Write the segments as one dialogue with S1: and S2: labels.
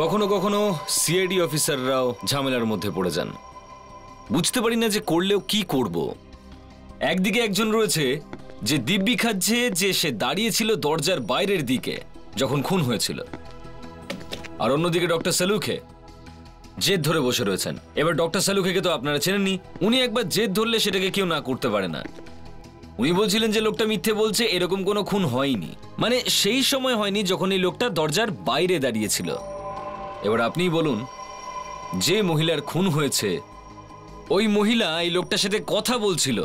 S1: কখনো কখনো সিআইডি অফিসাররাও ঝামেলার মধ্যে পড়ে যান, বুঝতে পারি না যে করলেও কি করব। একদিকে একজন রয়েছে যে দিব্যি খাচ্ছে যে সে দাঁড়িয়েছিল দরজার বাইরের দিকে যখন খুন হয়েছিল, আর অন্যদিকে ডক্টর সালুখে জেদ ধরে বসে রয়েছেন। এবার ডক্টর সালুখেকে তো আপনারা চেনেননি, উনি একবার জেদ ধরলে সেটাকে কেউ না করতে পারে না। উনি বলছিলেন যে লোকটা মিথ্যে বলছে, এরকম কোনো খুন হয়নি, মানে সেই সময় হয়নি যখন এই লোকটা দরজার বাইরে দাঁড়িয়েছিল। এবার আপনিই বলুন, যে মহিলার খুন হয়েছে ওই মহিলা এই লোকটার সাথে কথা বলছিল,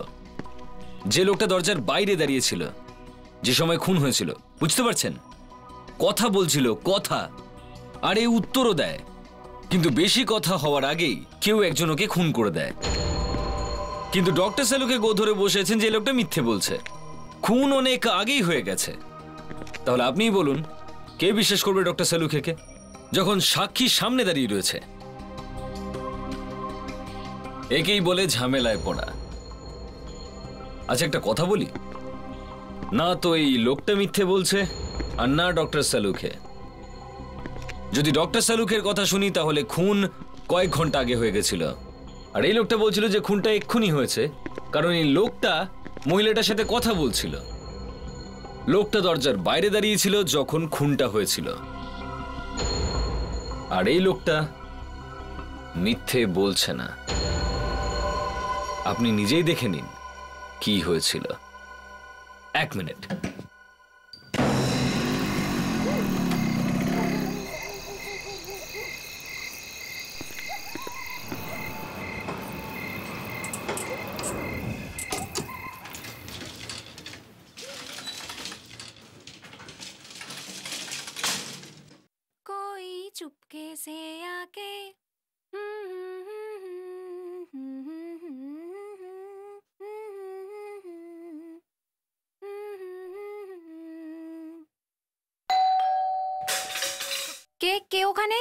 S1: যে লোকটা দরজার বাইরে দাঁড়িয়েছিল যে সময় খুন হয়েছিল, বুঝতে পারছেন? কথা বলছিল, কথা, আর এই উত্তরও দেয়। কিন্তু বেশি কথা হওয়ার আগেই কেউ একজন ওকে খুন করে দেয়। কিন্তু ডক্টর সালুকে গো ধরে বসেছেন যে লোকটা মিথ্যে বলছে, খুন অনেক আগেই হয়ে গেছে। তাহলে আপনিই বলুন, কে বিশ্বাস করবে ডক্টর সালুখেকে যখন সাক্ষী সামনে দাঁড়িয়ে রয়েছে? একেই বলে ঝামেলায় পড়া। আচ্ছা, একটা কথা বলি, না তো এই লোকটা মিথ্যে বলছে আর না ডক্টর সালুখে। যদি ডক্টর সালুখের কথা শুনি তাহলে খুন কয়েক ঘন্টা আগে হয়ে গেছিল, আর এই লোকটা বলছিল যে খুনটা এক্ষুনি হয়েছে, কারণ এই লোকটা মহিলাটার সাথে কথা বলছিল। লোকটা দরজার বাইরে দাঁড়িয়েছিল যখন খুনটা হয়েছিল, আর এই লোকটা মিথ্যে বলছে না। আপনি নিজেই দেখে নিন কি হয়েছিল। এক মিনিট।
S2: चुपके से आके কে কে ওখানে?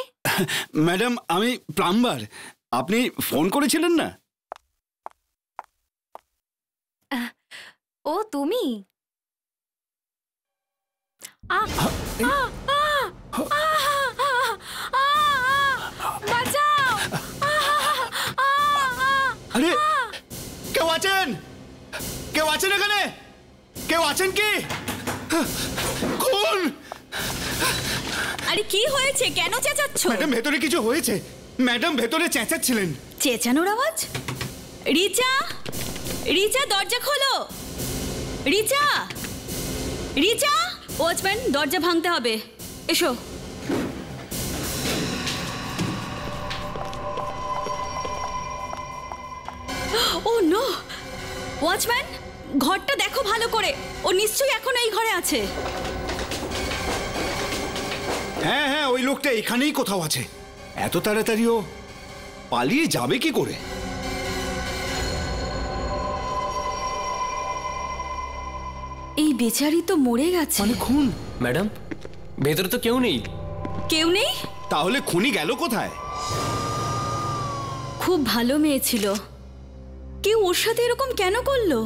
S3: ম্যাডাম, আমি প্লাম্বার। আপনি ফোন করেছিলেন না?
S2: ও তুমি?
S3: আরে, কেউ আছেন? কেউ আছেন এখানে? কেউ আছেন কি? খুন!
S4: আরে কি হয়েছে, কেন চেঁচাচ্ছ?
S3: ম্যাডাম, ভেতরে কিছু হয়েছে। ম্যাডাম ভেতরে চেঁচাচ্ছিলেন।
S4: চেঁচানোর আওয়াজ? রিচা, রিচা দরজা খোলো। রিচা, রিচা, ওয়াচম্যান দরজা ভাঙতে হবে, এসো। ও নো, ওয়াচম্যান ঘরটা দেখো ভালো করে, ও নিশ্চয়ই এখন এই ঘরে আছে।
S3: হ্যাঁ হ্যাঁ, ওই লোকটা এখানেই কোথাও আছে। এত তাড়াতাড়িও পালিয়ে যাবে কি করে?
S4: এই বেচারি তো মরে গেছে।
S5: মানে খুন? ম্যাডাম, ভেতরে তো কেউ নেই।
S4: কেউ নেই?
S3: তাহলে খুনি গেল কোথায়?
S4: খুব ভালো মেয়ে ছিল, কেউ ওর সাথে এরকম কেন করলো?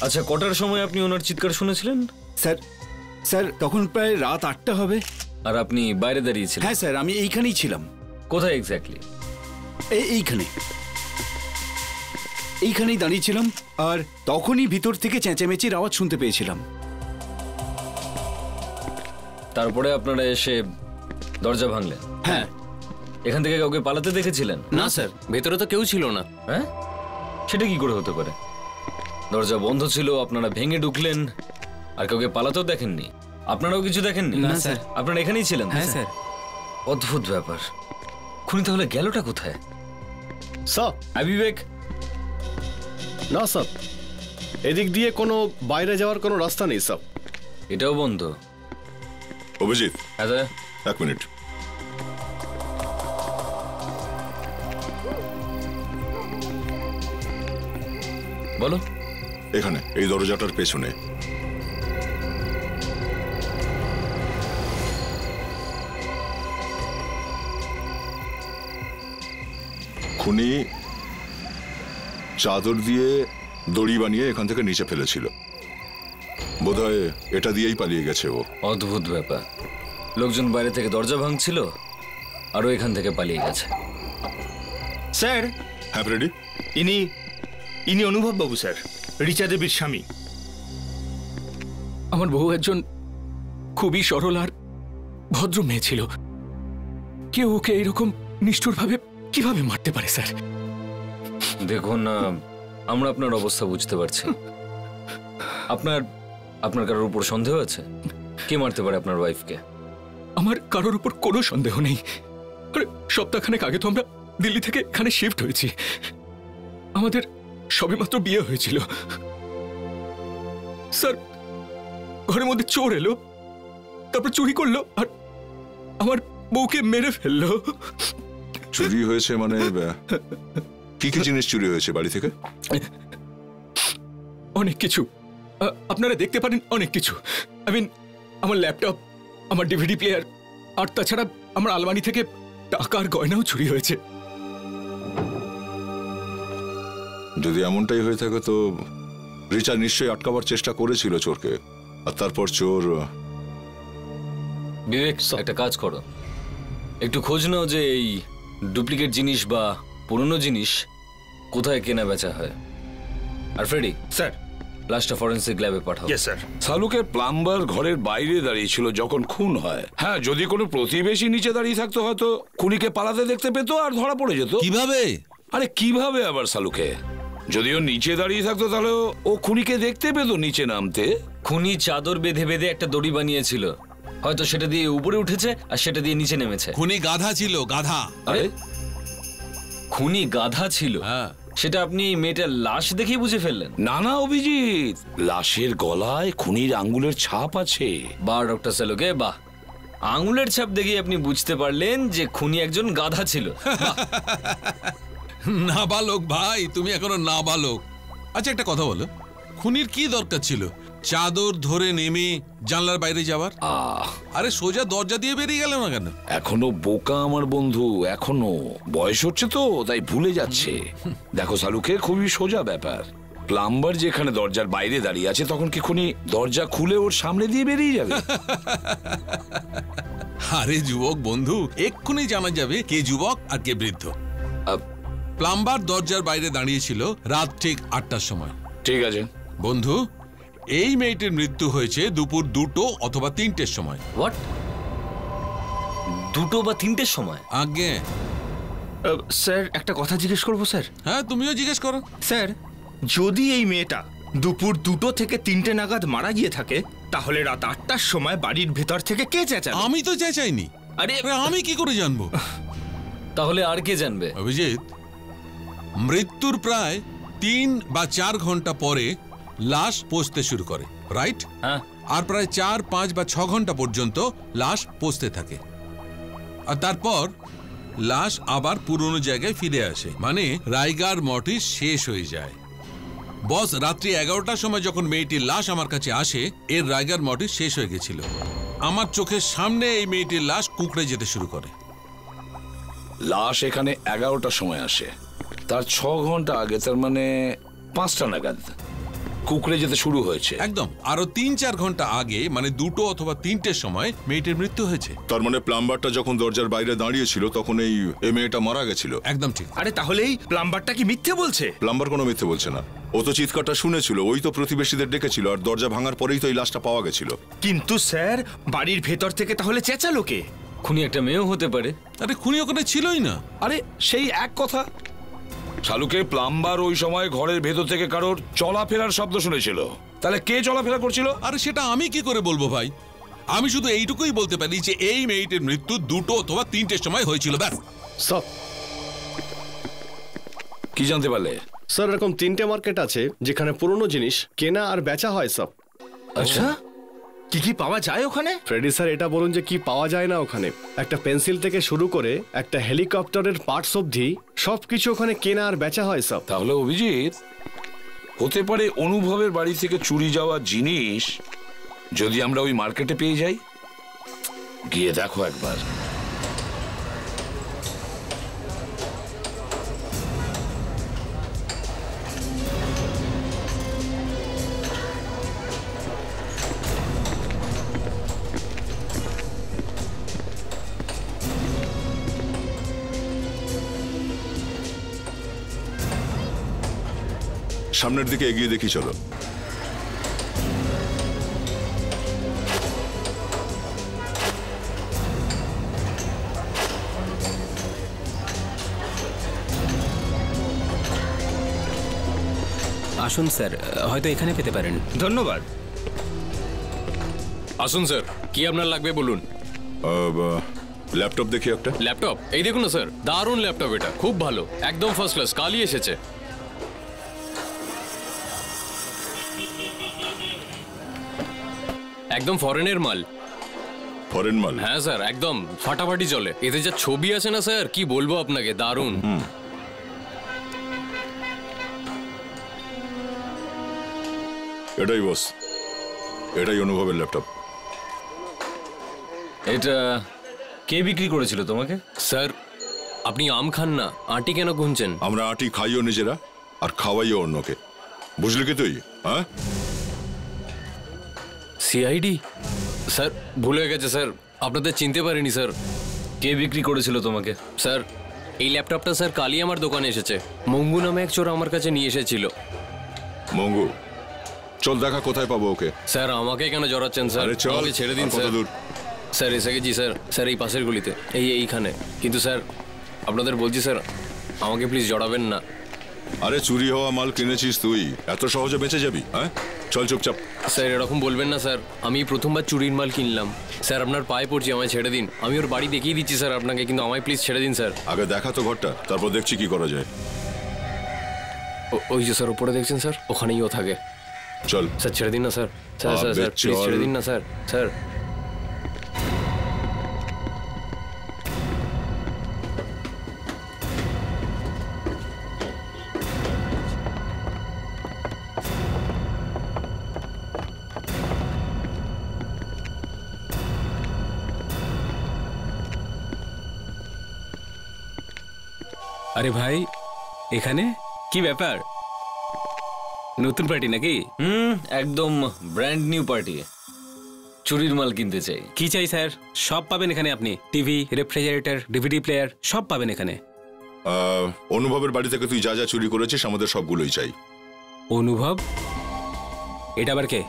S1: আচ্ছা, কটার সময় আপনি ওনার চিৎকার শুনেছিলেন?
S3: স্যার, স্যার তখন প্রায় রাত 8টা হবে।
S1: আর আপনি বাইরে দাঁড়িয়েছিলেন?
S3: হ্যাঁ স্যার, আমি এইখানেই ছিলাম।
S1: কোথায় এক্স্যাক্টলি?
S3: এইখানেই দাঁড়িয়েছিলাম, আর তখনই ভিতর থেকে চেঁচামেচির আওয়াজ শুনতে পেয়েছিলাম।
S1: তারপরে আপনারা এসে দরজা ভাঙলেন?
S3: হ্যাঁ।
S1: এখান থেকে কাউকে পালাতে দেখেছিলেন?
S5: না স্যার, ভেতরে তো কেউ ছিল না।
S1: হ্যাঁ, সেটা কি করে হতে পারে? দরজা বন্ধ ছিল, আপনারা ভেঙে ঢুকলেন, আর কাউকে পালাতেও দেখেননি? আপনারাও কিছু দেখেননি?
S5: না স্যার।
S1: আপনারা এখানেই ছিলেন?
S5: হ্যাঁ স্যার।
S1: অদ্ভুত ব্যাপার। খুনি তাহলে গেলটা কোথায়?
S6: স্যার,
S1: বিবেক?
S6: না স্যার, এদিক দিয়ে কোনো বাইরে যাওয়ার কোনো রাস্তা নেই স্যার।
S1: এটাও বন্ধ?
S7: অভিজিৎ,
S1: হ্যাঁ,
S7: এক মিনিট।
S1: বলো।
S7: এখানে এই দরজাটার পেছনে। খুনি চাদর দিয়ে দড়ি বানিয়ে এখান থেকে নিচে ফেলেছিল। বোধহয় এটা দিয়েই পালিয়ে গেছে ও।
S1: অদ্ভুত ব্যাপার। লোকজন বাইরে থেকে দরজা ভাঙছিল আর ও এখান থেকে পালিয়ে গেছে।
S8: স্যার,
S7: হ্যাঁ রেডি।
S8: ইনি অনুভব বাবু স্যার, রিচা দেবীর স্বামী।
S9: আমার বউ একজন খুবই সরল আর ভদ্র মেয়ে ছিল। কেউ ওকে এইরকম নিষ্ঠুরভাবে কিভাবে মারতে পারে স্যার?
S1: দেখুন, আমরা আপনার অবস্থা বুঝতে পারছি। আপনার কারোর উপর সন্দেহ আছে? কে মারতে পারে আপনার ওয়াইফকে?
S9: আমার কারোর উপর কোনো সন্দেহ নেই। আরে সপ্তাহখানেক আগে তো আমরা দিল্লি থেকে এখানে শিফট হয়েছি। আমাদের সবেমাত্র বিয়ে হয়েছিল। স্যার, ঘরের মধ্যে চোর এলো, তারপর চুরি করলো আর আমার বউকে মেরে ফেললো।
S7: চুরি হয়েছে মানে কি কি জিনিস চুরি হয়েছে বাড়ি থেকে?
S9: অনেক কিছু, আপনারা দেখতে পারেন, অনেক কিছু। আমার ল্যাপটপ, আমার ডিভিডি প্লেয়ার, আর তাছাড়া আমার আলমারি থেকে টাকার গয়নাও চুরি হয়েছে।
S7: যদি এমনটাই হয়ে থাকে তো রিচা নিশ্চয়ই আটকাবার চেষ্টা করেছিল চোরকে, আর তারপর চোর।
S1: বিবেক, একটা কাজ করো, একটু খোঁজ নাও যে এই ডুপ্লিকেট জিনিস বা পুরনো জিনিস কোথায় কেনা বেচা হয়। আর ফ্রেডি
S8: স্যার,
S1: লাশটা ফরেন্সিক ল্যাবে পাঠাও।
S8: Yes sir.
S10: শালুকের প্লাম্বার ঘরের বাইরে দাঁড়িয়ে ছিল যখন খুন হয়। হ্যাঁ, যদি কোনো প্রতিবেশী নিচে দাঁড়িয়ে থাকতো হয়তো খুনিকে পালাতে দেখতে পেতো আর ধরা পড়ে যেত।
S11: কিভাবে?
S10: আরে কিভাবে আবার শালুকে? যদিও নিচে দাঁড়িয়ে থাকতো তাহলে ও খুনিকে দেখতে পেতো নিচে নামতে।
S1: খুনি চাদর বেঁধে বেঁধে একটা দড়ি বানিয়েছিল, হয়তো সেটা দিয়ে উপরে উঠেছে আর সেটা দিয়ে নিচে নেমেছে।
S11: খুনি গাধা ছিল, গাধা।
S1: আরে খুনি গাধা ছিল?
S11: হ্যাঁ।
S1: সেটা আপনি এই মেয়েটার লাশ দেখেই বুঝে ফেললেন?
S10: না না অভিজিৎ, লাশের গলায় খুনির আঙ্গুলের ছাপ আছে।
S1: বাহ ডক্টর সেলোকে, বাহ। আঙুলের ছাপ দেখে আপনি বুঝতে পারলেন যে খুনি একজন গাধা ছিল।
S11: নাবালক ভাই, তুমি এখনো নাবালক। আচ্ছা, একটা কথা বলো, খুনির কি দরকার ছিল চাদর ধরে নেমে জানলার বাইরে যাওয়ার? আরে সোজা দরজা দিয়ে বেরিয়ে গেল না কেন?
S10: এখনো বোকা আমার বন্ধু, এখনো বয়স হচ্ছে তো তাই ভুলে যাচ্ছে। দেখো শালুকে, খুবই সোজা ব্যাপার। প্লাম্বার যেখানে দরজার বাইরে দাঁড়িয়ে আছে তখন কি খুনি দরজা খুলে ওর সামনে দিয়ে বেরিয়ে যাবে?
S11: আরে যুবক বন্ধু, এক্ষুনি জানা যাবে কে যুবক আর কে বৃদ্ধ। প্লাম্বার দরজার বাইরে দাঁড়িয়েছিল রাত ঠিক 8টার সময়।
S10: ঠিক আছে
S11: বন্ধু, এই মেয়েটির মৃত্যু হয়েছে দুপুর 2টো অথবা 3টের সময়।
S1: হোয়াট? 2টো বা 3টের সময়?
S11: আগে
S8: স্যার, একটা কথা জিজ্ঞেস করবো স্যার?
S11: হ্যাঁ, তুমিও জিজ্ঞেস করো।
S8: স্যার, যদি এই মেয়েটা দুপুর 2টো থেকে 3টে নাগাদ মারা গিয়ে থাকে, তাহলে রাত 8টার সময় বাড়ির ভেতর থেকে কে চেঁচাবে?
S11: আমি তো চেঁচাইনি।
S1: আরে
S11: আমি কি করে জানবো?
S1: তাহলে আর কে জানবে?
S11: অভিজিৎ, মৃত্যুর প্রায় 3 বা 4 ঘন্টা পরে লাশ পচতে শুরু করে, রাইট?
S1: হ্যাঁ।
S11: আর প্রায় 4, 5 বা 6 ঘন্টা পর্যন্ত লাশ পচতে থাকে, আর তারপর লাশ আবার পুরনো জায়গায় ফিরে আসে, মানে রাইগার মর্টিস শেষ হয়ে যায়। বস, রাত্রি 11টার সময় যখন মেয়েটির লাশ আমার কাছে আসে, এর রাইগার মর্টিস শেষ হয়ে গেছিল। আমার চোখের সামনে এই মেয়েটির লাশ কুঁকড়ে যেতে শুরু করে।
S10: লাশ এখানে 11টার সময় আসে, তার 6 ঘন্টা আগে, তার মানে 5টা নাগাদ কুঁকড়ে যেতে শুরু হয়েছে।
S11: একদম, আরো 3-4 ঘন্টা আগে, মানে 2টো অথবা 3টের সময় মেয়েটির মৃত্যু হয়েছে।
S7: তার মানে প্লাম্বারটা যখন দরজার বাইরে দাঁড়িয়েছিল তখন এই মেয়েটা মারা গেছিল।
S11: একদম ঠিক।
S8: আরে তাহলে এই প্লাম্বারটা কি মিথ্যে বলছে?
S7: প্লাম্বার কোনো মিথ্যে বলছে না, ও তো চিৎকারটা শুনেছিল, ওই তো প্রতিবেশীদের ডেকেছিল, আর দরজা ভাঙার পরেই তো এই লাশটা পাওয়া গেছিল।
S8: কিন্তু স্যার, বাড়ির ভেতর থেকে তাহলে চেঁচালো কে?
S1: খুনি একটা মেয়েও হতে পারে।
S11: আরে খুনি ওখানে ছিলই না।
S10: আরে সেই এক কথা, শালুকে প্লাম্বার ওই সময় ঘরের ভেতর থেকে কারোর চলাফেরার শব্দ শুনেছিল। তাহলে কে চলাফেরা করছিল?
S11: আরে সেটা আমি কি করে বলবো ভাই? আমি শুধু এইটুকুই বলতে পারি যে এই মেয়েটির মৃত্যু 2টো অথবা 3টের সময় হয়েছিল, ব্যাস।
S6: সব
S10: কি জানতে পারলে?
S6: স্যার, এরকম 3টে মার্কেট আছে যেখানে পুরনো জিনিস কেনা আর বেচা হয় সব।
S8: আচ্ছা, কি কি পাওয়া যায় ওখানে?
S6: ফ্রেডি স্যার, এটা বলুন যে কি পাওয়া যায় না ওখানে? একটা পেন্সিল থেকে শুরু করে একটা হেলিকপ্টারের পার্টস অবধি সবকিছু ওখানে কেনা আর বেচা হয় সব।
S10: তাহলে অভিজিৎ, হতে পারে অনুভবের বাড়ি থেকে চুরি যাওয়া জিনিস যদি আমরা ওই মার্কেটে পেয়ে যাই। গিয়ে দেখো একবার।
S7: সামনের দিকে এগিয়ে দেখি চলো।
S5: আসুন স্যার, হয়তো এখানে পেতে পারেন।
S8: ধন্যবাদ।
S5: আসুন স্যার, কি আপনার লাগবে বলুন।
S7: ল্যাপটপ দেখি একটা।
S5: ল্যাপটপ এই দেখুন না স্যার, দারুণ ল্যাপটপ, এটা খুব ভালো, একদম ফার্স্ট ক্লাস, কালই এসেছে। একদম ফরেনের মাল।
S7: ফরেন মাল?
S5: হ্যাঁ স্যার, একদম ফাটাফাটি চলে। এতে যা ছবি আছে না স্যার, কি বলবো আপনাকে, দারুণ।
S7: এটাই বস, এটাই অনুভবের ল্যাপটপ।
S1: এটা কে বিক্রি করেছিল তোমাকে?
S5: স্যার আপনি আম খান না, আটি কেন গুনছেন?
S7: আমরা আটি খাইও নিজেরা আর খাওয়াইও অন্যকে, বুঝলি কি তুই? হ্যাঁ,
S5: সিআইডি? স্যার ভুল হয়ে গেছে স্যার, আপনাদের চিনতে পারিনি স্যার।
S1: কে বিক্রি করেছিল তোমাকে?
S5: স্যার এই ল্যাপটপটা স্যার কালই আমার দোকানে এসেছে। মঙ্গু নামে এক চোর আমার কাছে নিয়ে এসেছিল।
S7: মঙ্গু? চল দেখা কোথায় পাবো ওকে।
S5: স্যার আমাকে কেন জড়াচ্ছেন স্যার?
S7: আরে চল,
S5: আমাকে ছেড়ে দিন
S7: আর কত
S5: স্যার।
S7: দূর?
S5: স্যার এসে গেছি স্যার, স্যার এই পাশের গলিতে, এইখানে। কিন্তু স্যার আপনাদের বলছি স্যার, আমাকে প্লিজ জড়াবেন না।
S7: আরে চুরি হওয়া মাল কিনেছিস তুই, এত সহজে বেঁচে যাবি? হ্যাঁ চল চুপচাপ।
S5: স্যার এরকম বলবেন না স্যার, আমি প্রথমবার চুরির মাল কিনলাম স্যার, আপনার পায়ে পড়ছি, আমায় ছেড়ে দিন। আমি ওর বাড়ি দেখিয়ে দিচ্ছি স্যার আপনাকে, কিন্তু আমায় প্লিজ ছেড়ে দিন স্যার।
S7: আগে দেখা তো ঘরটা, তারপর দেখছি কি করা যায়।
S5: ওই যে স্যার উপরে দেখছেন স্যার, ওখানেই ও থাকে।
S7: চল
S5: স্যার ছেড়ে দিন না sir, sir sir sir please ছেড়ে দিন না স্যার, স্যার।
S9: আরে ভাই, এখানে কি ব্যাপার? নতুন পার্টি নাকি?
S1: একদম ব্র্যান্ড নিউ পার্টি। চুরির মাল কিনতে চাই।
S9: কি চাই স্যার? সব পাবেন এখানে আপনি, টিভি, রেফ্রিজারেটর, ডিভিডি প্লেয়ার, সব পাবেন এখানে।
S7: অনুভবের বাড়ি থেকে তুই যা যা চুরি করেছিস আমাদের সবগুলোই চাই।
S9: অনুভব? এটা আবার কে?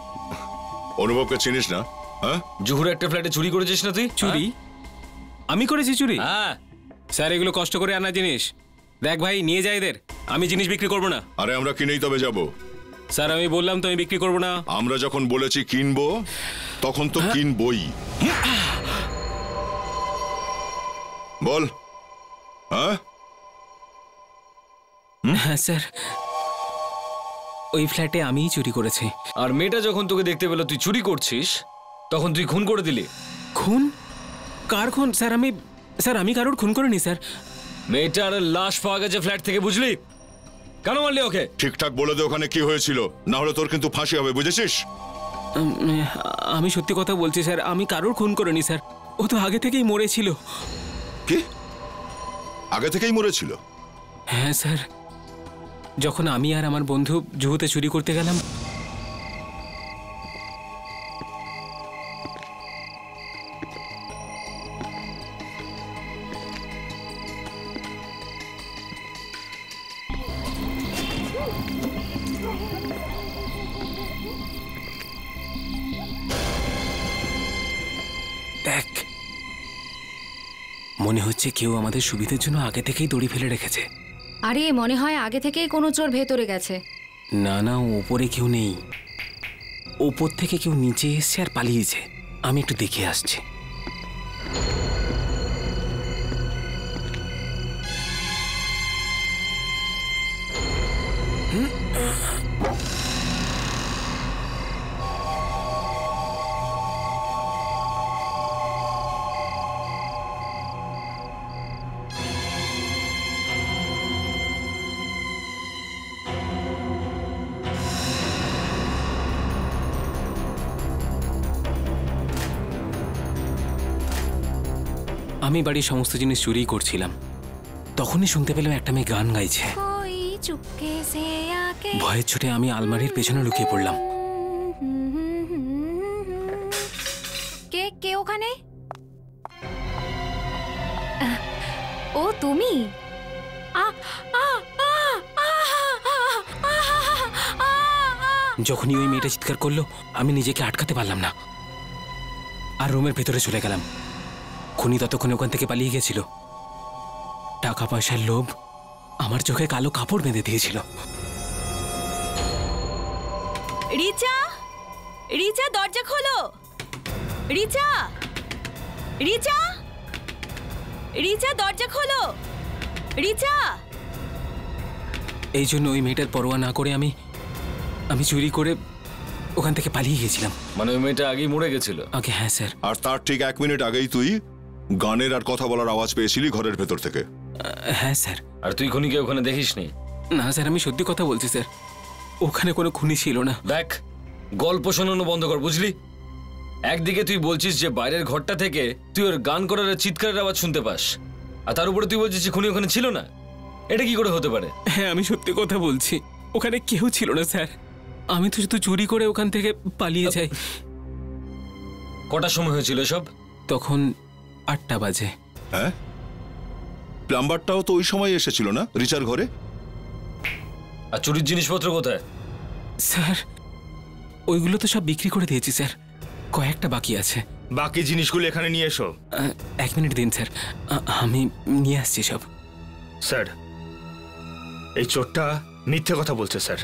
S7: অনুভবকে চিনিস না? হ্যাঁ,
S1: জুহুর একটা ফ্ল্যাটে চুরি করেছিস না তুই?
S9: চুরি? আমি করেছি চুরি?
S1: হ্যাঁ
S9: স্যার এগুলো কষ্ট করে আনা জিনিস। দেখ ভাই, নিয়ে যায় এদের, আমি জিনিস বিক্রি করবো না।
S7: আরে আমরা কিনেই তবে যাব।
S9: স্যার আমি বললাম তো আমি বিক্রি করবো না।
S7: আমরা যখন বলেছি কিনবো তখন তো কিনবই। বল। হ্যাঁ
S9: হ্যাঁ স্যার, ওই ফ্ল্যাটে আমিই চুরি করেছি।
S1: আর মেয়েটা যখন তোকে দেখতে পেলো তুই চুরি করছিস, তখন তুই খুন করে দিলি।
S9: খুন? কার খুন স্যার? আমি কারোর খুন করিনি স্যার।
S1: মেয়েটার লাশ পাওয়া গেছে ফ্ল্যাট থেকে, বুঝলি? কেন মারলি ওকে?
S7: ঠিকঠাক বলে দে ওখানে কি হয়েছিল, না হলে তোর কিন্তু ফাঁসি হবে, বুঝেছিস?
S9: আমি সত্যি কথা বলছি স্যার, আমি কারোর খুন করিনি স্যার, ও তো আগে থেকেই মরেছিল।
S7: কি? আগে থেকেই মরেছিল?
S9: হ্যাঁ স্যার, যখন আমি আর আমার বন্ধু জুহুতে চুরি করতে গেলাম, দেখ মনে হচ্ছে কেউ আমাদের সুবিধার জন্য আগে থেকেই দড়ি ফেলে রেখেছে।
S2: আরে মনে হয় আগে থেকেই কোনো চোর ভেতরে গেছে।
S9: না না, ওপরে কেউ নেই, ওপর থেকে কেউ নিচে এসছে আর পালিয়েছে। আমি একটু দেখে আসছি। আমি বাড়ির সমস্ত জিনিস চুরি করছিলাম, তখনই শুনতে পেলাম একটা মেয়ে গান গাইছে। ভয়ের ছুটে আমি আলমারির পেছনে লুকিয়ে পড়লাম।
S2: কে ওখানে? ও তুমি?
S12: যখনই ওই মেয়েটা চিৎকার করলো আমি নিজেকে আটকাতে পারলাম না, আর রুমের ভেতরে চলে গেলাম। খুনি ততক্ষণে ওখান থেকে পালিয়ে গেছিল। টাকা পয়সার লোভ আমার চোখে কালো কাপড় বেঁধে দিয়েছিল।
S4: রিচা, রিচা দরজা খোলো। রিচা, রিচা, রিচা দরজা খোলো। রিচা।
S12: এই জন্য ওই মেয়েটার পরোয়া না করে আমি চুরি করে ওখান থেকে পালিয়ে গেছিলাম।
S1: মানে ওই মেয়েটা আগেই মরে গেছিল?
S12: আগে হ্যাঁ স্যার।
S7: আর তার ঠিক 1 মিনিট আগেই তুই গানের আর কথা বলার আওয়াজ পেয়েছিলি ঘরের ভেতর থেকে?
S12: হ্যাঁ স্যার।
S1: আর তুই খুনিকে ওখানে দেখিসনি?
S12: না স্যার, আমি সত্যি কথা বলছি স্যার, ওখানে কোনো খুনি ছিল না।
S1: দেখ, গল্প শোনানো বন্ধ কর, বুঝলি? একদিকে তুই বলছিস যে বাইরের ঘরটা থেকে তুই ওর গান করার আর চিৎকারের আওয়াজ শুনতে পাস, আর তার উপরে তুই বলছিস যে খুনি ওখানে ছিল না। এটা কি করে হতে পারে?
S12: হ্যাঁ আমি সত্যি কথা বলছি, ওখানে কেউ ছিল না স্যার। আমি তো শুধু চুরি করে ওখান থেকে পালিয়ে যাই।
S1: কটার সময় হয়েছিল সব?
S12: তখন 8টা বাজে।
S7: হ্যাঁ, প্লাম্বারটাও তো ওই সময় এসেছিল না রিচার ঘরে?
S1: আর চুরির জিনিসপত্র কোথায়?
S12: স্যার ওইগুলো তো সব বিক্রি করে দিয়েছি স্যার, কয়েকটা বাকি আছে।
S8: বাকি জিনিসগুলো এখানে নিয়ে এসো।
S12: 1 মিনিট দিন স্যার, আমি নিয়ে আসছি সব।
S8: স্যার, এই চোরটা মিথ্যে কথা বলছে স্যার,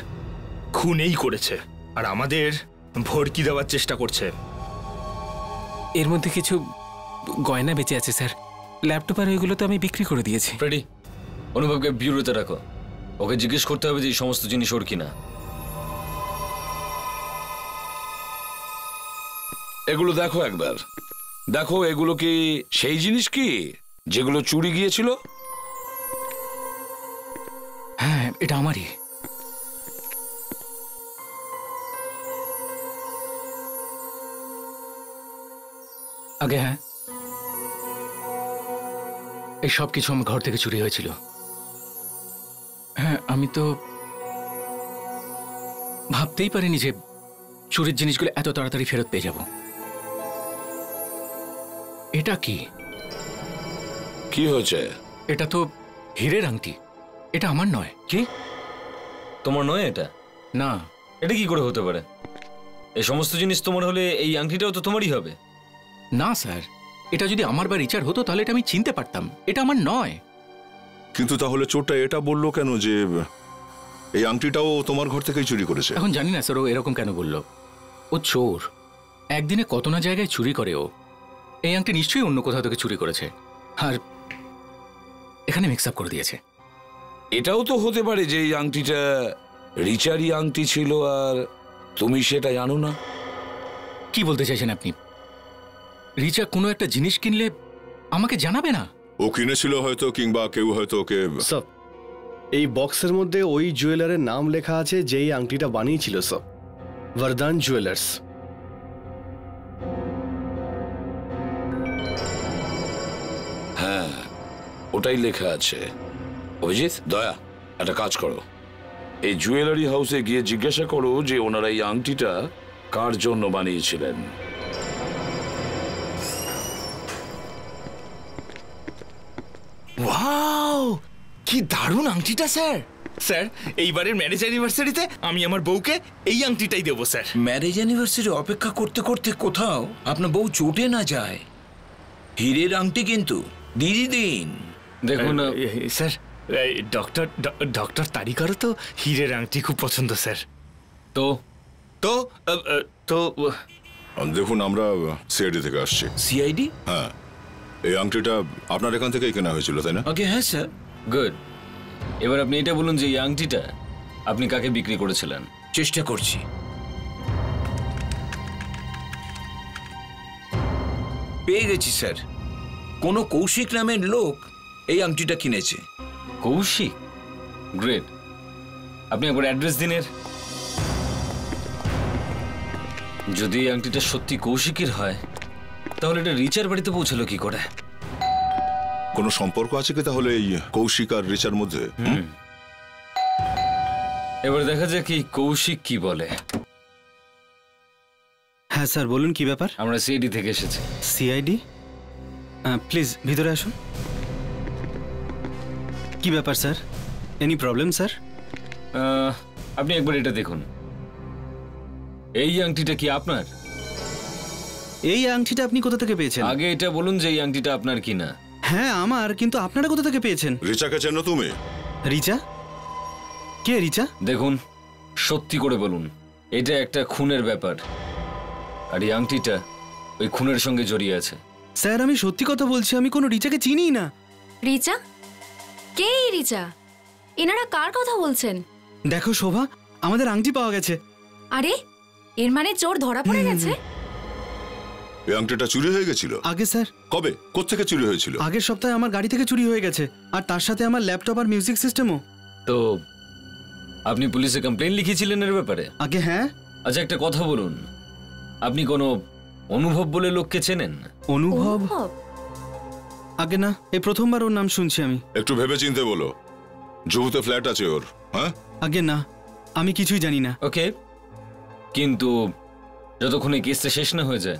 S8: খুনেই করেছে আর আমাদের ভড়কি দেওয়ার চেষ্টা করছে।
S12: এর মধ্যে কিছু গয়না বেঁচে আছে স্যার, ল্যাপটপ আর ওইগুলো তো আমি বিক্রি করে দিয়েছি।
S1: ফ্রেডি, অনুভবকে বিউরোতে রাখো, ওকে জিজ্ঞেস করতে হবে যে এই সমস্ত জিনিস ওর কিনা।
S10: এগুলো দেখো একবার, দেখো এগুলো কি সেই জিনিস কি যেগুলো চুরি গিয়েছিল?
S12: হ্যাঁ এটা আমারই।
S9: আগে হ্যাঁ, এই সব কিছু আমার ঘর থেকে চুরি হয়েছিল। হ্যাঁ, আমি তো ভাবতেই পারিনি যে চুরির জিনিসগুলো এত তাড়াতাড়ি ফেরত পেয়ে যাব। এটা কি?
S10: কি হয়েছে?
S9: এটা তো হীরের আংটি, এটা আমার নয়।
S1: কি তোমার নয় এটা?
S9: না।
S1: এটা কি করে হতে পারে? এই সমস্ত জিনিস তোমার হলে এই আংটিটাও তো তোমারই হবে।
S9: না স্যার, এটা যদি আমার বা রিচার হতো তাহলে এটা আমি চিনতে পারতাম, এটা আমার নয়।
S7: কিন্তু তাহলে চোরটা এটা বললো কেন যে এই আংটিটাও তোমার ঘর থেকেই চুরি করেছে?
S9: এখন জানি না স্যার ও এরকম কেন বললো। ও চোর, একদিনে কত না জায়গায় চুরি করে ও। এই আংটি নিশ্চয়ই অন্য কোথাও থেকে চুরি করেছে আর এখানে মিক্স আপ করে দিয়েছে।
S10: এটাও তো হতে পারে যে এই আংটিটা রিচারি আংটি ছিল আর তুমি সেটা জানো না।
S9: কি বলতে চাইছেন আপনি? রিচা কোনো একটা জিনিস কিনলে আমাকে জানাবে না?
S7: ও কিনেছিল হয়তো, কিংবা কেউ হয়তো ওকে।
S6: সব এই বক্সের মধ্যে ওই জুয়েলারের নাম লেখা আছে যেই আংটিটা বানিয়েছিল সব, বরদান জুয়েলার্স।
S10: হ্যাঁ ওটাই লেখা আছে। অভিজিৎ, দয়া, একটা কাজ করো, এই জুয়েলারি হাউসে গিয়ে জিজ্ঞাসা করো যে ওনারা এই আংটিটা কার জন্য বানিয়েছিলেন।
S8: ওয়াও, কি দারুণ আংটিটা স্যার। স্যার, এইবারের ম্যারেজ অ্যানিভার্সারিতে আমি আমার বউকে এই আংটিটাই দেবো স্যার।
S10: ম্যারেজ অ্যানিভার্সারি অপেক্ষা করতে করতে কোথাও আপনার বউ চটে না যায়। হীরের আংটি কিন্তু দিদি দিন।
S1: দেখুন
S8: স্যার, ডক্টর তারিকারও তো হীরের আংটি খুব পছন্দ স্যার।
S1: তো
S8: তো তো
S7: দেখুন, আমরা সিআইডি থেকে আসছি।
S10: সিআইডি?
S7: হ্যাঁ, এই আংটিটা আপনার এখান থেকেই কেনা হয়েছিল, তাই না?
S10: ওকে, হ্যাঁ স্যার।
S1: গুড। এবার আপনি এটা বলুন যে এই আংটিটা আপনি কাকে বিক্রি করেছিলেন?
S10: চেষ্টা করছি। পেয়ে গেছি স্যার, কোনো কৌশিক নামের লোক এই আংটিটা কিনেছে।
S1: কৌশিক? গ্রেট। আপনি একবার অ্যাড্রেস দিন এর। যদি এই আংটিটা সত্যি কৌশিকের হয় তাহলে এটা রিচার বাড়িতে পৌঁছালো কি করে?
S7: কোনো সম্পর্ক আছে কি তাহলে এই কৌশিক আর রিচার মধ্যে?
S1: এবার দেখা যাক কি কৌশিক কি বলে।
S13: হ্যাঁ স্যার বলুন, কি ব্যাপার?
S1: আমরা সিআইডি থেকে এসেছি।
S13: সিআইডি? প্লিজ ভিতরে আসুন। কি ব্যাপার স্যার? Any problem sir?
S1: আপনি একবার এটা দেখুন। এই আংটিটা কি আপনার?
S13: এই আংটিটা আপনি কোথা থেকে পেয়েছেন?
S1: আগে এটা বলুন যে এই আংটিটা আপনার কিনা।
S13: হ্যাঁ আমার, কিন্তু আপনারা কোথা থেকে পেয়েছেন?
S7: রিচাকে চেনো তুমি?
S13: রিচা? কে রিচা?
S1: দেখুন, সত্যি করে বলুন, এটা একটা খুনের ব্যাপার, আর এই আংটিটা ওই খুনের সঙ্গে জড়িয়ে আছে।
S13: স্যার আমি সত্যি কথা বলছি, আমি কোনো রিচাকে চিনি না।
S2: রিচা? কে এই রিচা? এনারা কার কথা বলছেন?
S13: দেখো শোভা, আমাদের আংটি পাওয়া গেছে।
S2: আরে এর মানে চোর ধরা পড়ে গেছে?
S7: এই আংটিটা চুরি হয়ে গেছিল?
S13: আগে স্যার।
S7: কবে? কোত্থেকে চুরি হয়েছিল?
S13: আগের সপ্তাহে আমার গাড়ি থেকে চুরি হয়ে গেছে, আর তার সাথে আমার ল্যাপটপ আর মিউজিক সিস্টেমও।
S1: তো আপনি পুলিশে কমপ্লেন লিখেছিলেন এর ব্যাপারে?
S13: আগে হ্যাঁ।
S1: আচ্ছা একটা কথা বলুন, আপনি কোনো অনুভব বলে লোককে চেনেন?
S13: অনুভব? আগে না, এই প্রথমবার ওর নাম শুনছি আমি।
S7: একটু ভেবে চিনতে বলো, জুহুতে ফ্ল্যাট আছে ওর। হ্যাঁ
S13: আগে না, আমি কিছুই জানি না।
S1: ওকে, কিন্তু যতক্ষণ এই কেসটা শেষ না হয়ে যায়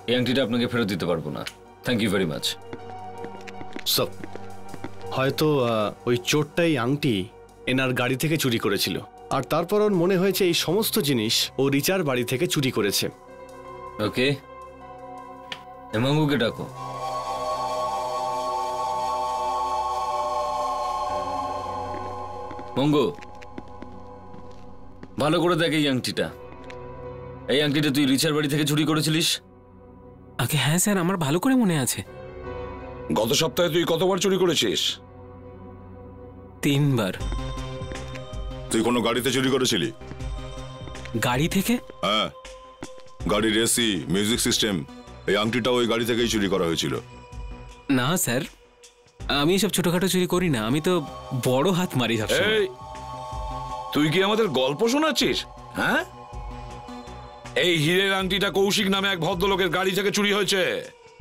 S1: এই আংটিটা আপনাকে ফেরত দিতে পারবো না। Thank you very much.
S6: সব হয়তো ওই চোরটাই আংটি এনার গাড়ি থেকে চুরি করেছিল, আর তারপর ওর মনে হয়েছে এই সমস্ত জিনিস ও রিচার বাড়ি থেকে চুরি করেছে।
S1: ওকে, হেমাঙ্গুকে ডাকো। মঙ্গু, ভালো করে দেখ এই আংটিটা। এই আংটিটা তুই রিচার বাড়ি থেকে চুরি করেছিলিস?
S12: আগে হ্যাঁ স্যার, আমার ভালো করে মনে আছে।
S10: গত সপ্তাহে তুই কতবার চুরি করেছিস?
S12: 3 বার।
S7: তুই কোনো গাড়িতে চুরি করেছিলি?
S12: গাড়ি থেকে?
S7: হ্যাঁ, গাড়ির এসি, মিউজিক সিস্টেম, এই আংটিটা ওই গাড়ি থেকেই চুরি করা হয়েছিল।
S12: না স্যার, আমি এসব ছোটখাটো চুরি করি না, আমি তো বড় হাত মারি সবসময়।
S10: এই, তুই কি আমাদের গল্প শোনাচ্ছিস? হ্যাঁ, এই হীরের আংটিটা কৌশিক নামে এক ভদ্রলোকের গাড়ি থেকে চুরি হয়েছে,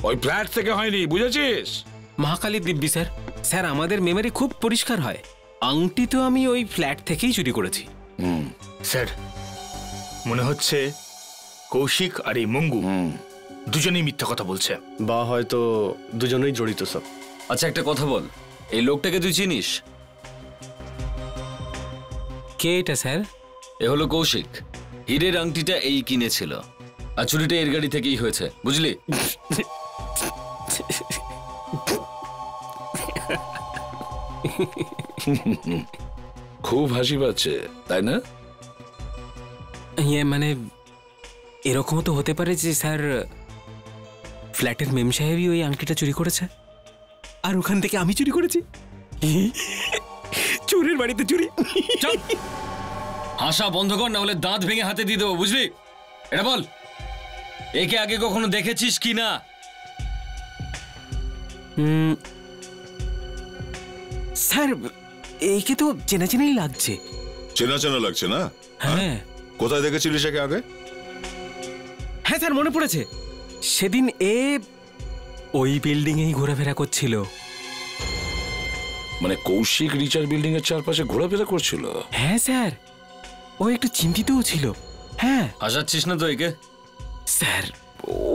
S10: ওই ফ্ল্যাট থেকে হয়নি, বুঝেছিস?
S12: মহাকালীর দিব্যি স্যার। স্যার আমাদের মেমরি খুব পরিষ্কার হয়, আংটি তো আমি ওই ফ্ল্যাট থেকেই চুরি করেছি।
S8: স্যার মনে হচ্ছে কৌশিক আর এই মঙ্গু দুজনেই মিথ্যা কথা বলছে,
S6: বা হয়তো দুজনেই জড়িত সব।
S1: আচ্ছা একটা কথা বল, এই লোকটাকে তুই চিনিস?
S12: কে এটা স্যার?
S1: এ হলো কৌশিক, হীরের আংটিটা এই কিনেছিল, আর চুরিটা এর গাড়ি থেকেই হয়েছে, বুঝলি?
S10: খুব হাসি পাচ্ছে তাই না?
S12: ইয়ে মানে এরকমও তো হতে পারে যে স্যার ফ্ল্যাটের মেম সাহেবই ওই আংটিটা চুরি করেছে, আর ওখান থেকে আমি চুরি করেছি। চোরের বাড়িতে চুরি।
S1: হাসা বন্ধ কর, না হলে দাঁত ভেঙে হাতে দিয়ে দেবো, বুঝলি? এটা বল, একে আগে কখনো দেখেছিস কি না?
S12: স্যার একে তো চেনা চেনাই লাগছে।
S7: চেনা চেনা লাগছে না?
S12: হ্যাঁ।
S7: কোথায় দেখেছিলিস একে আগে?
S12: হ্যাঁ স্যার মনে পড়েছে, সেদিন ওই বিল্ডিং এই ঘোরাফেরা করছিল।
S10: মানে কৌশিক রিচার বিল্ডিং এর চারপাশে ঘোরাফেরা করছিল?
S12: হ্যাঁ স্যার, ও একটু চিন্তিতও ছিল। হ্যাঁ।
S1: হাসাচ্ছিস না তো একে?
S12: স্যার